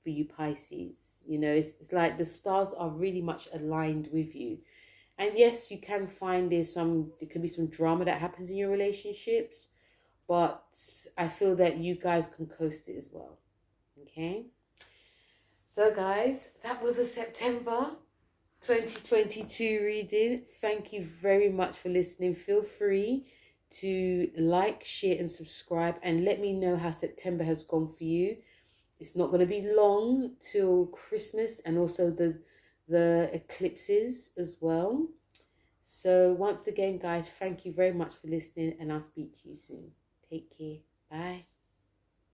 for you Pisces. You know, it's like the stars are really much aligned with you. And yes, you can find there can be some drama that happens in your relationships, but I feel that you guys can coast it as well. Okay? So guys, that was a September 2022 reading. Thank you very much for listening. Feel free to like, share and subscribe, and let me know how September has gone for you. It's not going to be long till Christmas and also the eclipses as well. So once again, guys, thank you very much for listening, and I'll speak to you soon. Take care. Bye.